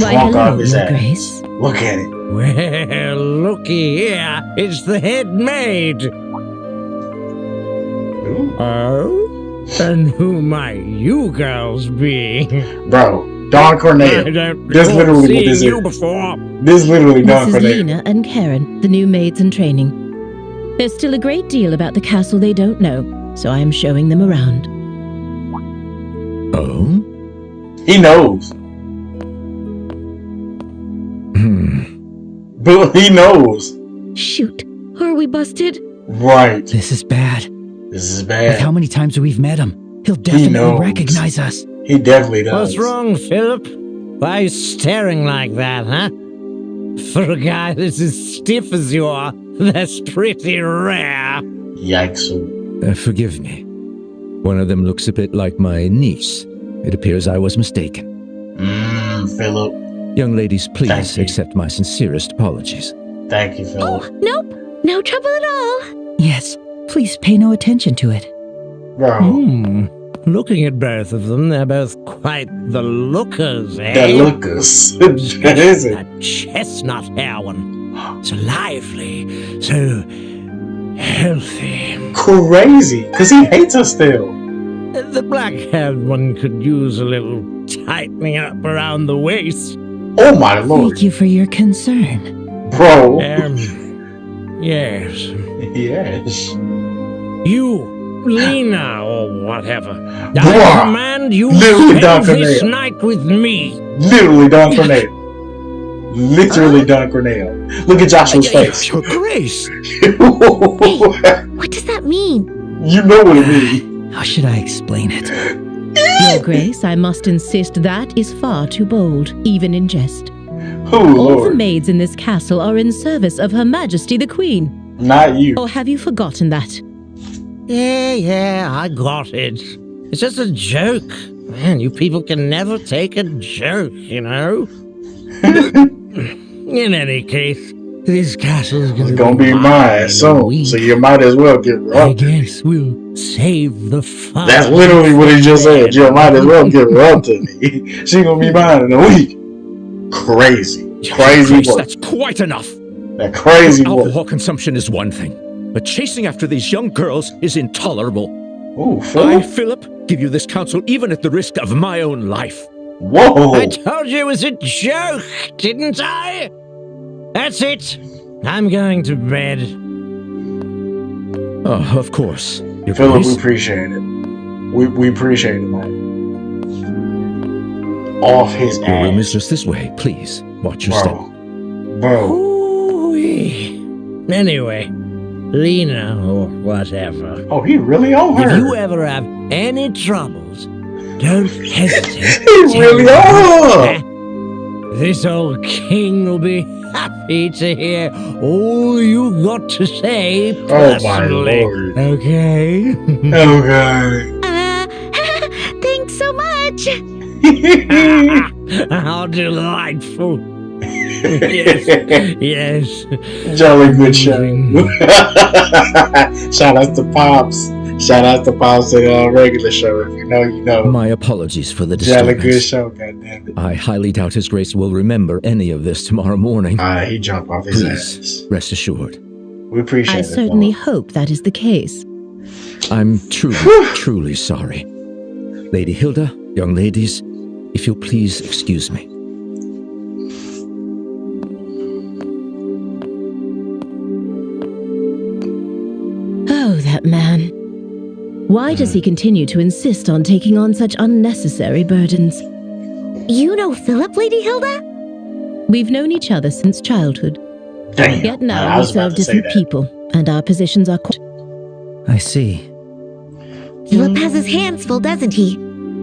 Why, hello, Your Grace. Look at it. Well, looky here. It's the head maid. Ooh. Oh? And who might you girls be? Bro, Don Cornell. I don't This literally what this you is. before. This literally Don This is Cornell. Lena and Karen, the new maids in training. There's still a great deal about the castle they don't know, so I am showing them around. Oh? He knows. But he knows. Shoot. Are we busted? Right. This is bad. This is bad. With how many times we've met him, he'll definitely recognize us. He definitely does. What's wrong, Philip? Why are you staring like that, huh? For a guy that's as stiff as you are, that's pretty rare. Yikes. Forgive me. One of them looks a bit like my niece. It appears I was mistaken. Philip. Young ladies, please accept my sincerest apologies. Thank you, Philip. Oh, nope. No trouble at all. Yes, please pay no attention to it. Bro. Looking at both of them, they're both quite the lookers, eh? The lookers. That is it. That chestnut hair one. So lively, so healthy. Crazy, because he hates us still. The black-haired one could use a little tightening up around the waist. Oh my lord. Thank you for your concern. Bro. Yes. Yes. You, Lena, or whatever. Bruh. I command you Literally spend Don this Corneo. night with me. Literally Don Corneo. Literally Don Corneo. Look at Joshua's face. Your Grace! What does that mean? You know what it means. How should I explain it? Your Grace, I must insist that is far too bold, even in jest. Oh, All the Lord. maids in this castle are in service of Her Majesty the Queen. Not you. Or have you forgotten that? Yeah, I got it. It's just a joke. Man, you people can never take a joke, you know? In any case, this castle's gonna be mine soon, so you might as well give her I up. guess we'll save the fun. That's literally what he just said. You might as well give her up to me. She gonna be mine in a week. Crazy. Crazy Grace, work. that's quite enough. That crazy work. Alcohol consumption is one thing, but chasing after these young girls is intolerable. Ooh, I, Philip? Philip, give you this counsel even at the risk of my own life. Whoa! I told you it was a joke, didn't I? That's it. I'm going to bed. Oh, of course. Your Philip, we Grace. appreciate it. We appreciate it, man. Off his Your room ass. is just this way. Please, watch your step. Bro. Ooh-wee. Anyway, Lena or whatever. Oh, he really on If her. you ever have any troubles, don't hesitate. He really on. This old king will be happy to hear all you've got to say personally. Oh, my Lord. Okay? Okay. Thanks so much. How delightful. Yes. Jolly good show. Shout out to Pops. Shout out to Pops to the regular show. If you know, you know. My apologies for the Jolly disturbance. good show, goddammit. I highly doubt His Grace will remember any of this tomorrow morning. He jumped off his Please, ass. rest assured. We appreciate I it. certainly though. hope that is the case. I'm truly sorry. Lady Hilda, young ladies, if you'll please excuse me. Oh, that man. Why does he continue to insist on taking on such unnecessary burdens? You know Philip, Lady Hilda? We've known each other since childhood. Damn. Yet I now we was about serve to say different that. people, and our positions are I see. Philip has his hands full, doesn't he?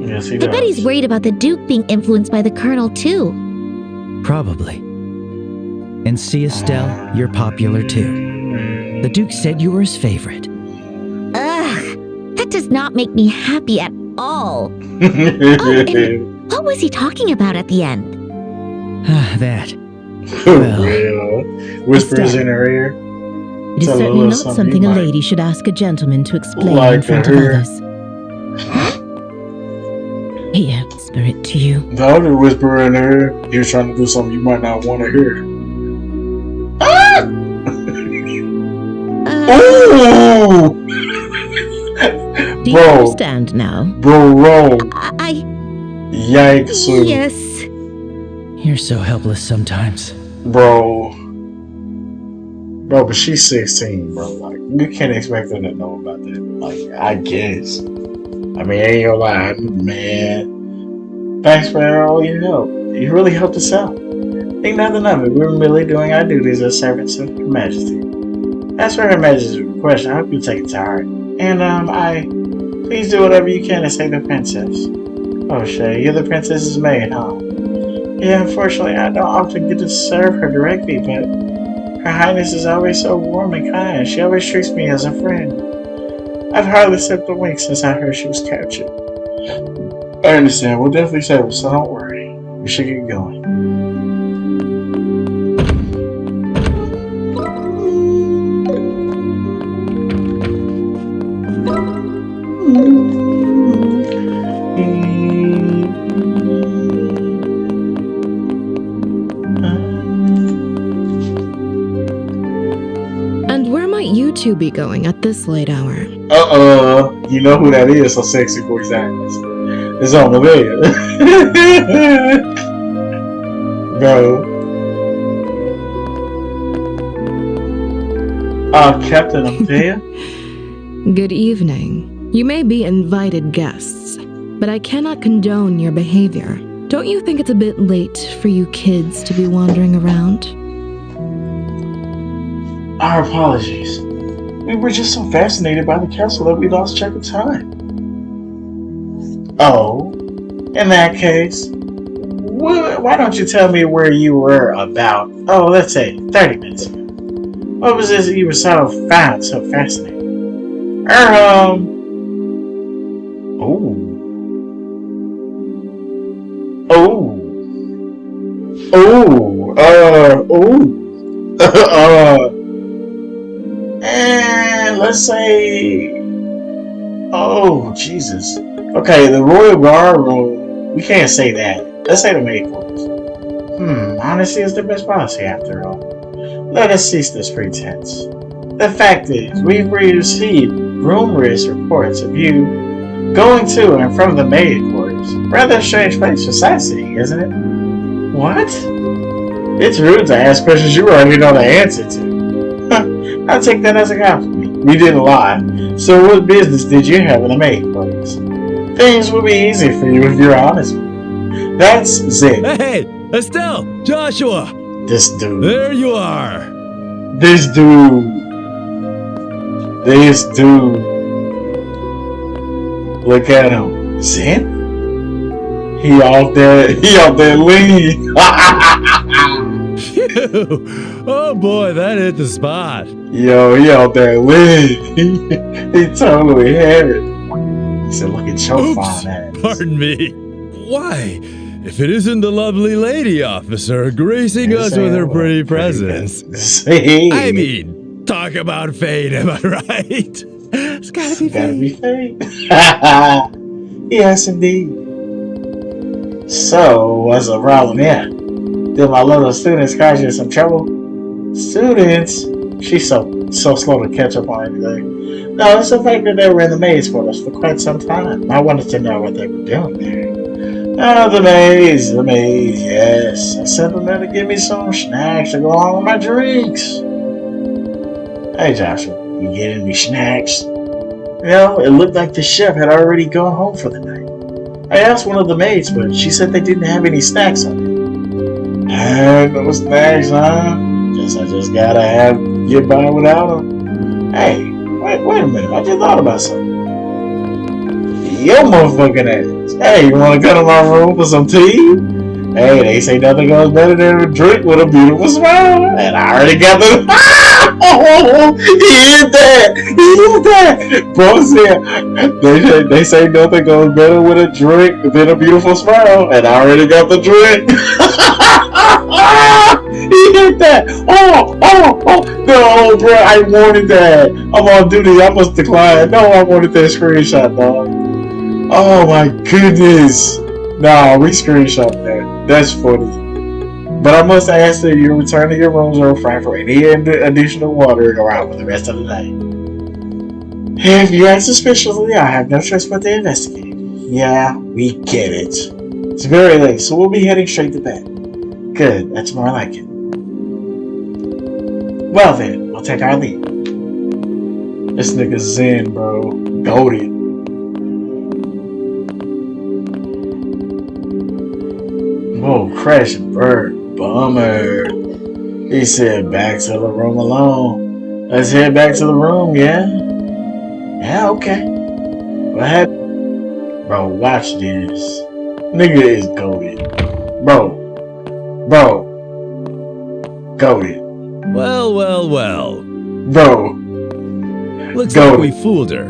Yes, he I bet does. he's worried about the Duke being influenced by the Colonel, too. Probably. And see, Estelle, you're popular too. The Duke said you were his favorite. Ugh, that does not make me happy at all. And what was he talking about at the end? That. Well, whispers Estelle. in her ear. It is Tell her certainly little not something you a might lady should ask a gentleman to explain like in to front of hear. others. Here, whisper it to you. The other whisper in her, he was trying to do something you might not want to hear. Ooh! Do you understand now? Bro. I Yikes. yes. You're so helpless sometimes. Bro, but she's 16, bro. Like, you can't expect her to know about that. Like, I guess. I mean, ain't gonna lie, man. Thanks for all your help. You really helped us out. And Think nothing of it. We're merely doing our duties as servants of Her Majesty. As for Her Majesty's request, I hope you take it to heart. And, please do whatever you can to save the princess. Oh, Shay, you're the princess's maid, huh? Yeah, unfortunately, I don't often get to serve her directly, but Her Highness is always so warm and kind. She always treats me as a friend. I've hardly slept a wink since I heard she was captured. I understand. We'll definitely save her, so don't worry. We should get going. And where might you two be going at this late hour? You know who that is, so sexy voice actress. It's on the bed. Bro. Captain Ophelia? Good evening. You may be invited guests, but I cannot condone your behavior. Don't you think it's a bit late for you kids to be wandering around? Our apologies. We were just so fascinated by the castle that we lost track of time. Oh, in that case, why don't you tell me where you were about, let's say 30 minutes ago? What was this you were so fascinating? And let's say, Jesus. Okay, the Royal Guard room, we can't say that. Let's say the maid quarters. Honesty is the best policy after all. Let us cease this pretense. The fact is, we've received numerous reports of you going to and from the maid quarters. Rather a strange place for sightseeing, isn't it? What? It's rude to ask questions you already know the answer to. I'll take that as a compliment. We didn't lie. So what business did you have in the maid quarters? Things will be easy for you if you're honest with me. That's Zed. Hey, Estelle! Joshua! This dude. There you are! This dude. Look at him. Zed? He out there lean. Oh boy, that hit the spot. Yo, he out there lean. He totally had it. He said, look at your fine ass. Pardon me. Why? If it isn't the lovely lady officer gracing us with her pretty presence. I mean, talk about fate, am I right? It's gotta be fate. Yes, indeed. So, what's a problem here? Did my little students cause you some trouble? Students? She's so slow to catch up on everything. No, it's the fact that they were in the maze for us for quite some time. I wanted to know what they were doing there. Oh, the maze, yes. I sent them there to give me some snacks to go along with my drinks. Hey, Joshua, you getting me snacks? It looked like the chef had already gone home for the night. I asked one of the maids, but she said they didn't have any snacks on it. No snacks, huh? Guess I just gotta get by without them. Hey, wait a minute. I just thought about something. Yo, motherfucking ass. Hey, you wanna come to my room for some tea? Hey, they say nothing goes better than a drink with a beautiful smile. And I already got the... He hit that! Bro said, they say nothing goes better with a drink than a beautiful smile. And I already got the drink. He hit that! No, bro, I wanted that. I'm on duty, I must decline. No, I wanted that screenshot, dog. Oh my goodness. Nah, we screenshot that. That's funny. But I must ask that you return to your rooms or refrain from any additional wandering around for the rest of the night. If you act suspiciously, I have no choice but to investigate. Yeah, we get it. It's very late, so we'll be heading straight to bed. Good, that's more like it. Well then, we'll take our leave. This nigga's zen, bro. Goated. Whoa, crash and burn. bummer. He said back to the room alone. Let's head back to the room, yeah? Yeah, okay. What happened? Bro, watch this. Nigga is goated. Bro. Goated. Well. Bro. Looks goated. Like we fooled her.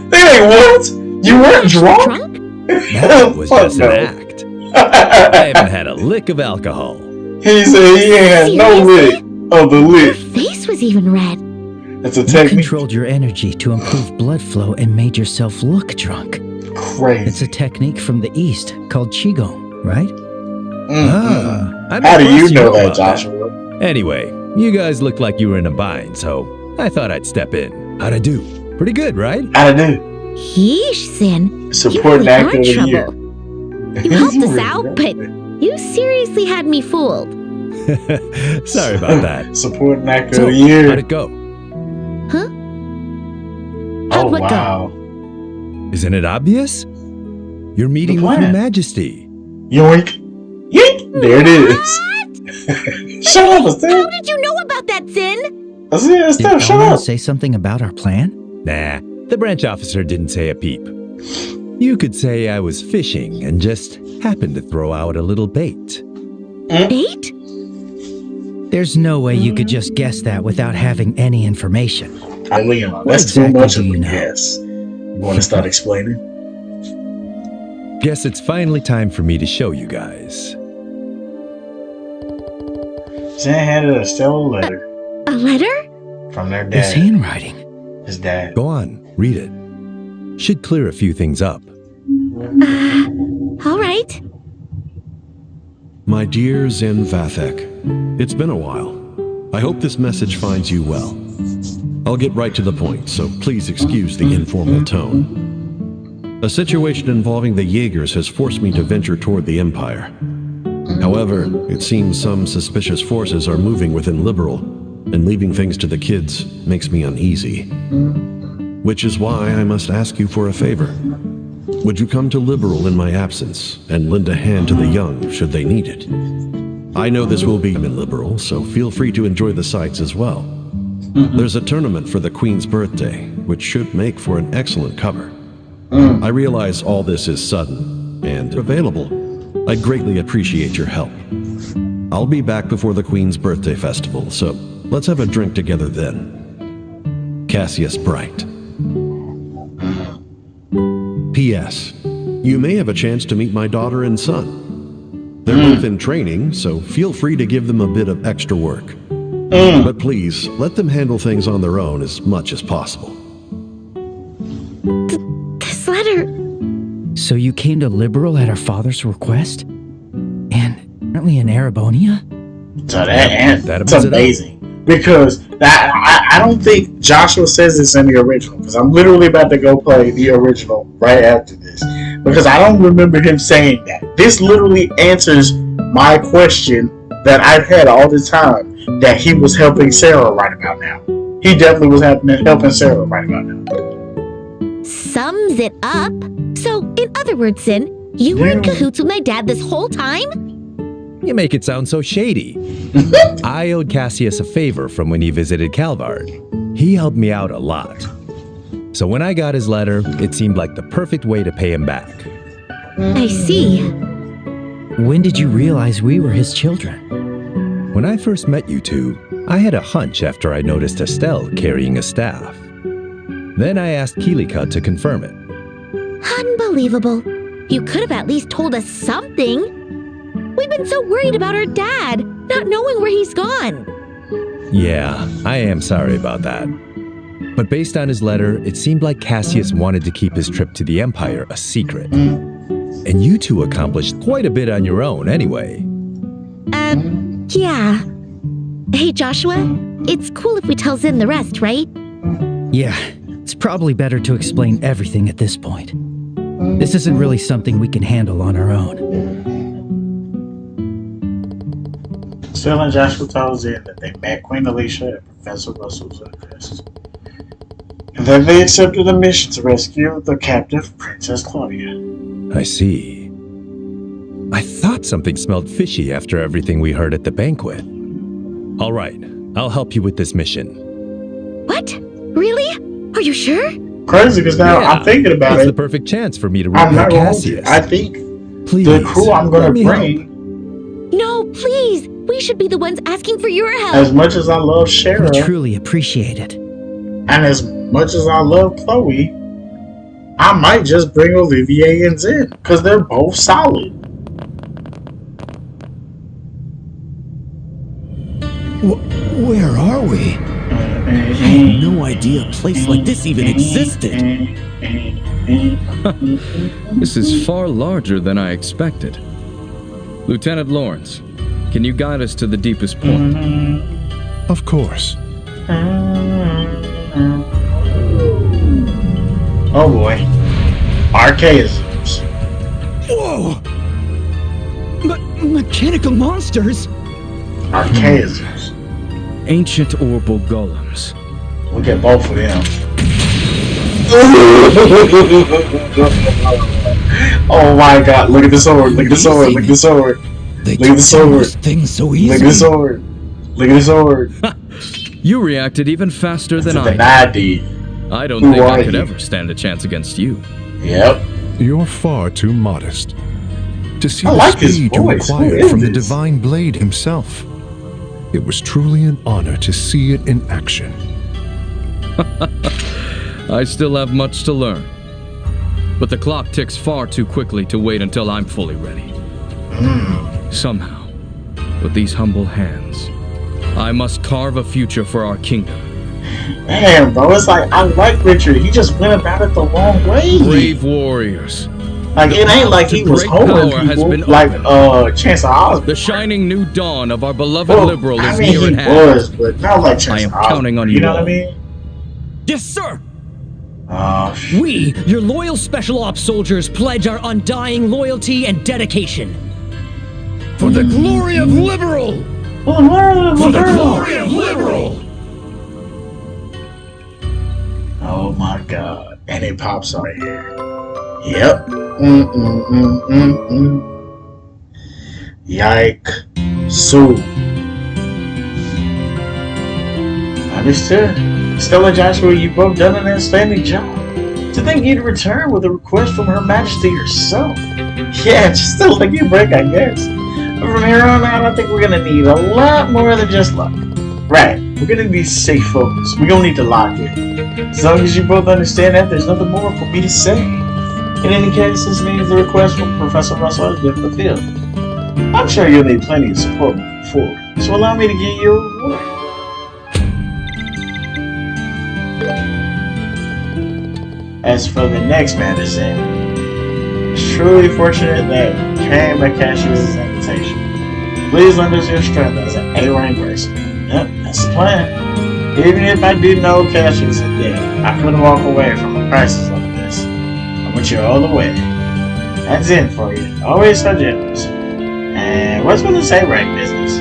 They ain't what? You weren't drunk? That was just an act. I haven't had a lick of alcohol. He said he ain't had no lick of the lick. Your face was even red. It's a You technique. controlled your energy to improve blood flow and made yourself look drunk. Crazy. It's a technique from the East called Qigong, right? How do you know that, Joshua? Anyway, you guys looked like you were in a bind, so I thought I'd step in. How'd I do? Pretty good, right? How'd I do? Yeesh, Sin. Supporting you actor of the trouble. year. You helped us out, but you seriously had me fooled. Sorry about that. Supporting actor So, of the year. how'd it go? Huh? Oh, what wow. Isn't it obvious? You're meeting with Her Majesty. Yoink. Yoink. There it is. Shut up, Estelle. How did you know about that, Sin? Estelle, shut Eleanor up. say something about our plan? Nah, the branch officer didn't say a peep. You could say I was fishing and just happened to throw out a little bait. Bait? There's no way you could just guess that without having any information. Leon, What that's exactly too much do of you a know? guess. You want to start explaining? Guess it's finally time for me to show you guys. Jen handed Estelle a letter A letter? from their His dad. handwriting. His dad. Go on, read it. Should clear a few things up. All right. My dear Zen Vathek, it's been a while. I hope this message finds you well. I'll get right to the point, so please excuse the informal tone. A situation involving the Jaegers has forced me to venture toward the Empire. However, it seems some suspicious forces are moving within Liberl, and leaving things to the kids makes me uneasy. Which is why I must ask you for a favor. Would you come to Liberl in my absence and lend a hand to the young should they need it? I know this will be in Liberl, so feel free to enjoy the sights as well. There's a tournament for the Queen's birthday, which should make for an excellent cover. I realize all this is sudden and available. I greatly appreciate your help. I'll be back before the Queen's birthday festival, so let's have a drink together then. Cassius Bright. P.S. You may have a chance to meet my daughter and son. They're both in training, so feel free to give them a bit of extra work. But please, let them handle things on their own as much as possible. This letter. So you came to Liberl at our father's request? And apparently in Arabonia? So that's was amazing. Because I don't think Joshua says this in the original. Because I'm literally about to go play the original right after this. Because I don't remember him saying that. This literally answers my question that I've had all the time. That he was helping Sarah right about now. He definitely was helping Sarah right about now. Sums it up. So, in other words, Sin, you were in cahoots with my dad this whole time? You make it sound so shady. I owed Cassius a favor from when he visited Calvard. He helped me out a lot. So when I got his letter, it seemed like the perfect way to pay him back. I see. When did you realize we were his children? When I first met you two, I had a hunch after I noticed Estelle carrying a staff. Then I asked Kilika to confirm it. Unbelievable. You could have at least told us something. We've been so worried about our dad, not knowing where he's gone. Yeah, I am sorry about that. But based on his letter, it seemed like Cassius wanted to keep his trip to the Empire a secret. And you two accomplished quite a bit on your own anyway. Yeah. Hey, Joshua, it's cool if we tell Zin the rest, right? Yeah, it's probably better to explain everything at this point. This isn't really something we can handle on our own. Estelle and Joshua told Zin that they met Queen Alicia at Professor Russell's request. And then they accepted a mission to rescue the captive Princess Claudia. I see. I thought something smelled fishy after everything we heard at the banquet. All right, I'll help you with this mission. What? Really? Are you sure? Crazy, because now I'm thinking about it's it. the perfect chance for me to I'm not repay gonna Cassius. I think Please, the crew I'm gonna bring, No, please. We should be the ones asking for your help. as much as I love Shara, We truly appreciate it. and as much as I love Chloe, I might just bring Olivier and Zen, because they're both solid. Where are we? I had no idea a place like this even existed. This is far larger than I expected. Lieutenant Lawrence, can you guide us to the deepest point? Of course. Oh boy. Archaisms. Whoa! Mechanical monsters? Archaisms. Ancient orbital golems. We'll get both of them. Oh my god, look at the sword, look at the sword, look at the sword. Look at the sword. Things so easy. Look at the sword. Look at the sword. You reacted even faster than I did. I don't Who think I are could you? ever stand a chance against you. Yep. You're far too modest. To see I the like his speed you voice. Who acquired is from the this? divine blade himself. It was truly an honor to see it in action. I still have much to learn. But the clock ticks far too quickly to wait until I'm fully ready. Somehow, with these humble hands, I must carve a future for our kingdom. Man, bro, it's like, I like Richard. He just went about it the wrong way. Brave warriors. Like, it ain't like he was holding people like Chance of Osborne. The shining new dawn of our beloved Well, Liberl I is mean, near he at hand. was, but not like Chance I am of Osborne. counting on You you know what I all. mean? Yes, sir! We, your loyal Special Ops soldiers, pledge our undying loyalty and dedication. For the glory of Liberl! For the glory of Liberl! Oh my god. And it pops right here. Yep. Yike. So. Understood. Estelle and Joshua, you both done an outstanding job. To think you'd return with a request from Her Majesty herself. Yeah, just to let you break, I guess. But from here on out, I think we're gonna need a lot more than just luck. Right, we're gonna need safe focus. We're gonna need to lock in. As long as you both understand that, there's nothing more for me to say. In any case, this means the request from Professor Russell has been fulfilled. I'm sure you'll need plenty of support moving forward, so allow me to give you a reward. As for the next medicine, it's truly fortunate that you came at Cassius' invitation. Please lend us your strength as an A-rank racer. Yep, that's the plan. Even if I didn't know Cassius is dead, I couldn't walk away from a crisis like this. I want you all the way. That's it for you. Always so generous. And what's with this A-rank business?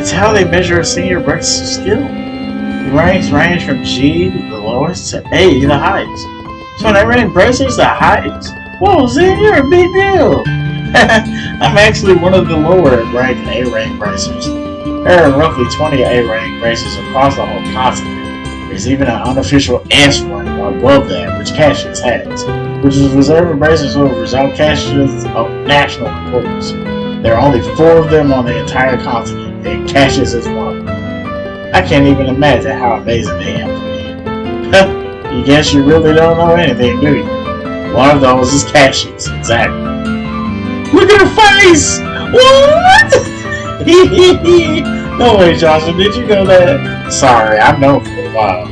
It's how they measure a senior racer's skill. The ranks range from G, the lowest, to A, the highest. So when A-rank racers, the highest? Whoa, Zen, you're a big deal! I'm actually one of the lower ranked A-rank racers. There are roughly 20 A-rank races across the whole continent. There's even an unofficial S rank above that, which Cassius has, which is reserved for racers who have resolved Cassius of national importance. There are only 4 of them on the entire continent, and Cassius is one. I can't even imagine how amazing they have to be. You guess you really don't know anything, do you? One of those is Cassius, exactly. Look at her face! What? No way, Joshua, did you know that? Sorry, I've known for a while.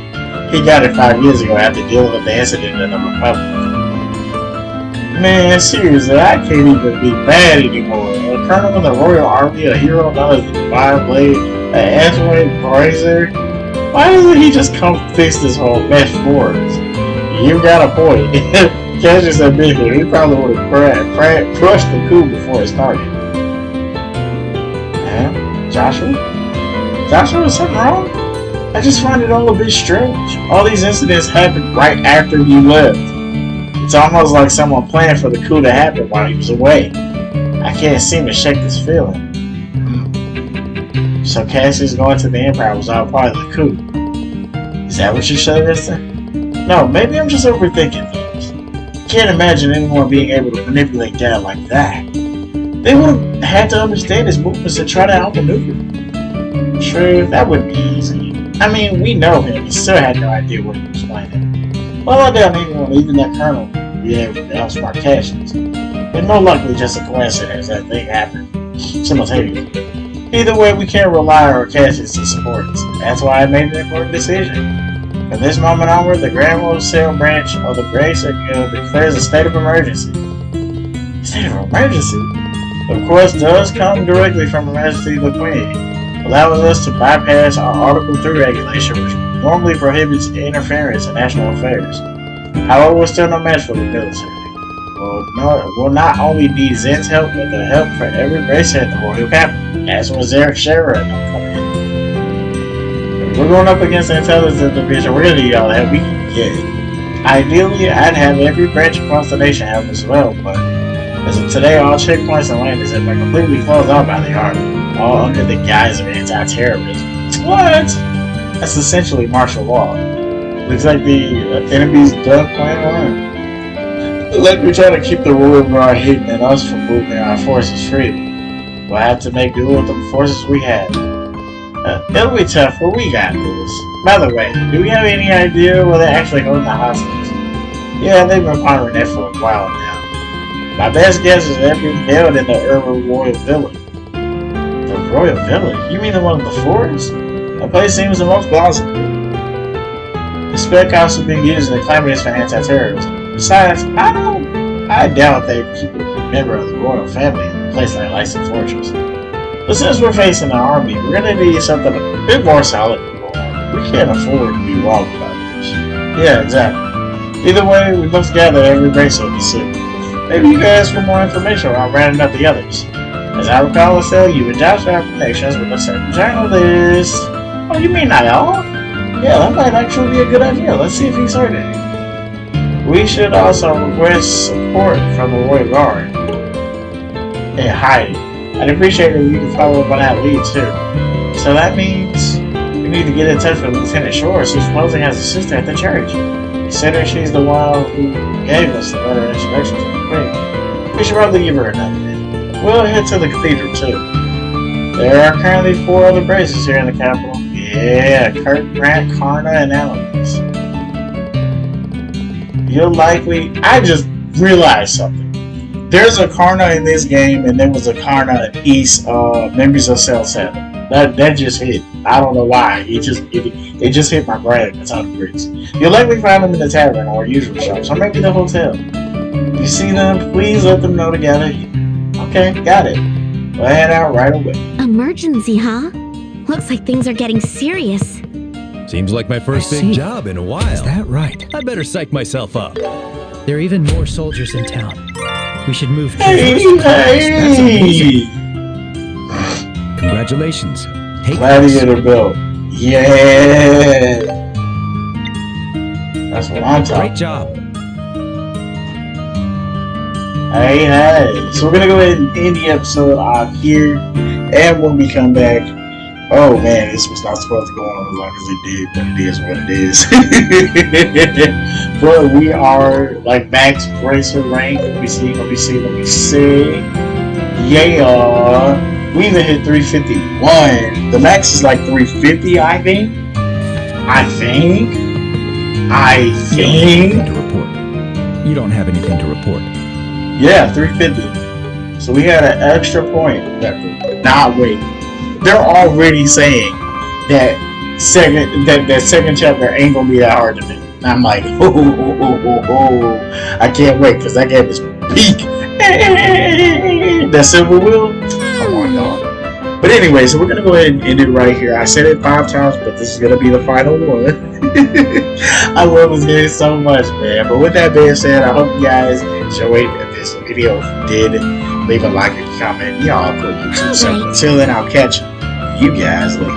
He got it 5 years ago after dealing with the incident in the Republic. Man, seriously, I can't even be mad anymore. A colonel in the Royal Army, a hero known as the Divine Blade, an Android Bracer. Why doesn't he just come fix this whole mess for us? You got a point. Cassius admitted he probably would have crushed the coup before it started. Joshua? Joshua, is something wrong? I just find it all a bit strange. All these incidents happened right after you left. It's almost like someone planned for the coup to happen while he was away. I can't seem to shake this feeling. So Cassius going to the Empire was all part of the coup. Is that what you said, Estelle? No, maybe I'm just overthinking things. Can't imagine anyone being able to manipulate Dad like that. They would have had to understand his movements and try to outmaneuver him. True, that wouldn't be easy. I mean, we know him, he still had no idea what he was planning. Well, I doubt anyone, even that colonel, would be able to outsmart Cassius. It's more likely just a coincidence that thing happened simultaneously. Either way, we can't rely on Cassius to support us. That's why I made an important decision. From this moment onward, the Grand Wholesale branch of the Bracer Guild declares a state of emergency. State of emergency? Of course, does come directly from Her Majesty the Queen, allowing us to bypass our Article 3 regulation, which normally prohibits interference in national affairs. However, we're still no match for the military. We'll not only need Zen's help, but the help for every Bracer in the Royal Capital. That's when Zarek Shara and them come in. If we're going up against the intelligence division, we're gonna need all the help we can get. Ideally, I'd have every branch across the nation help as well, but as of today, all checkpoints and landings have been completely closed off by the Army, all under the guise of anti-terrorism. What? That's essentially martial law. Looks like the enemy's done playing around. Like we're trying to keep the Royal Guard hidden and us from moving our forces freely. We'll have to make do with the forces we have. It'll be tough, but we got this. By the way, do we have any idea where they're actually holding the hostages? Yeah, they've been pondering that for a while now. My best guess is they're being held in the urban Royal Village. The Royal Village? You mean the one in the forest? That place seems the most plausible. The spec ops have been used in the climate for anti-terrorism. Besides, I doubt they'd keep a member of the royal family in a place like Lyson Fortress. But since we're facing the army, we're gonna need something a bit more solid to go on. We can't afford to be wrong about this. Yeah, exactly. Either way, we must gather every bracer in the city. Maybe you can ask for more information while rounding up the others. As I recall, Estelle, you and Josh have connections with a certain journalist. Oh, you mean not all? Yeah, that might actually be a good idea. Let's see if he's heard anything. We should also request support from the Royal Guard in hiding. I'd appreciate it if you could follow up on that lead too. So that means we need to get in touch with Lieutenant Shores, who supposedly has a sister at the church. Considering she's the one who gave us the letter of introduction to the Queen, we should probably give her another name. We'll head to the cathedral too. There are currently 4 other braces here in the capital. Yeah, Kurt, Grant, Karna, and Alan's. You'll likely... I just realized something. There's a Karna in this game, and there was a Karna in East Members of Cell 7. That just hit. I don't know why. It just hit my brain a ton of bricks. You'll likely find them in the tavern or usual shops, or maybe the hotel. If you see them, please let them know to gather here. Okay, got it. We'll head out right away. Emergency, huh? Looks like things are getting serious. Seems like my first big job in a while. Is that right? I better psych myself up. There are even more soldiers in town. We should move. Hey! Congratulations. Gladiator belt. Yeah! That's what I'm talking about. Great job. Hey. So we're gonna go ahead and end the episode off here. And when we come back, oh man, this was not supposed to go on as long as it did, but it is what it is. But we are like max bracer rank. Let me see. Yeah. We even hit 351. The max is like 350, I think. You don't have anything to report. Yeah, 350. So we had an extra point. Wait. They're already saying that second chapter ain't gonna be that hard to make. And I'm like, I can't wait because that game is peak. That Silver Wheel? Come on, dog. But anyway, so we're gonna go ahead and end it right here. I said it 5 times, but this is gonna be the final one. I love this game so much, man. But with that being said, I hope you guys enjoyed this video. If you did, leave a like and comment. Y'all cool. So until then, I'll catch you guys later.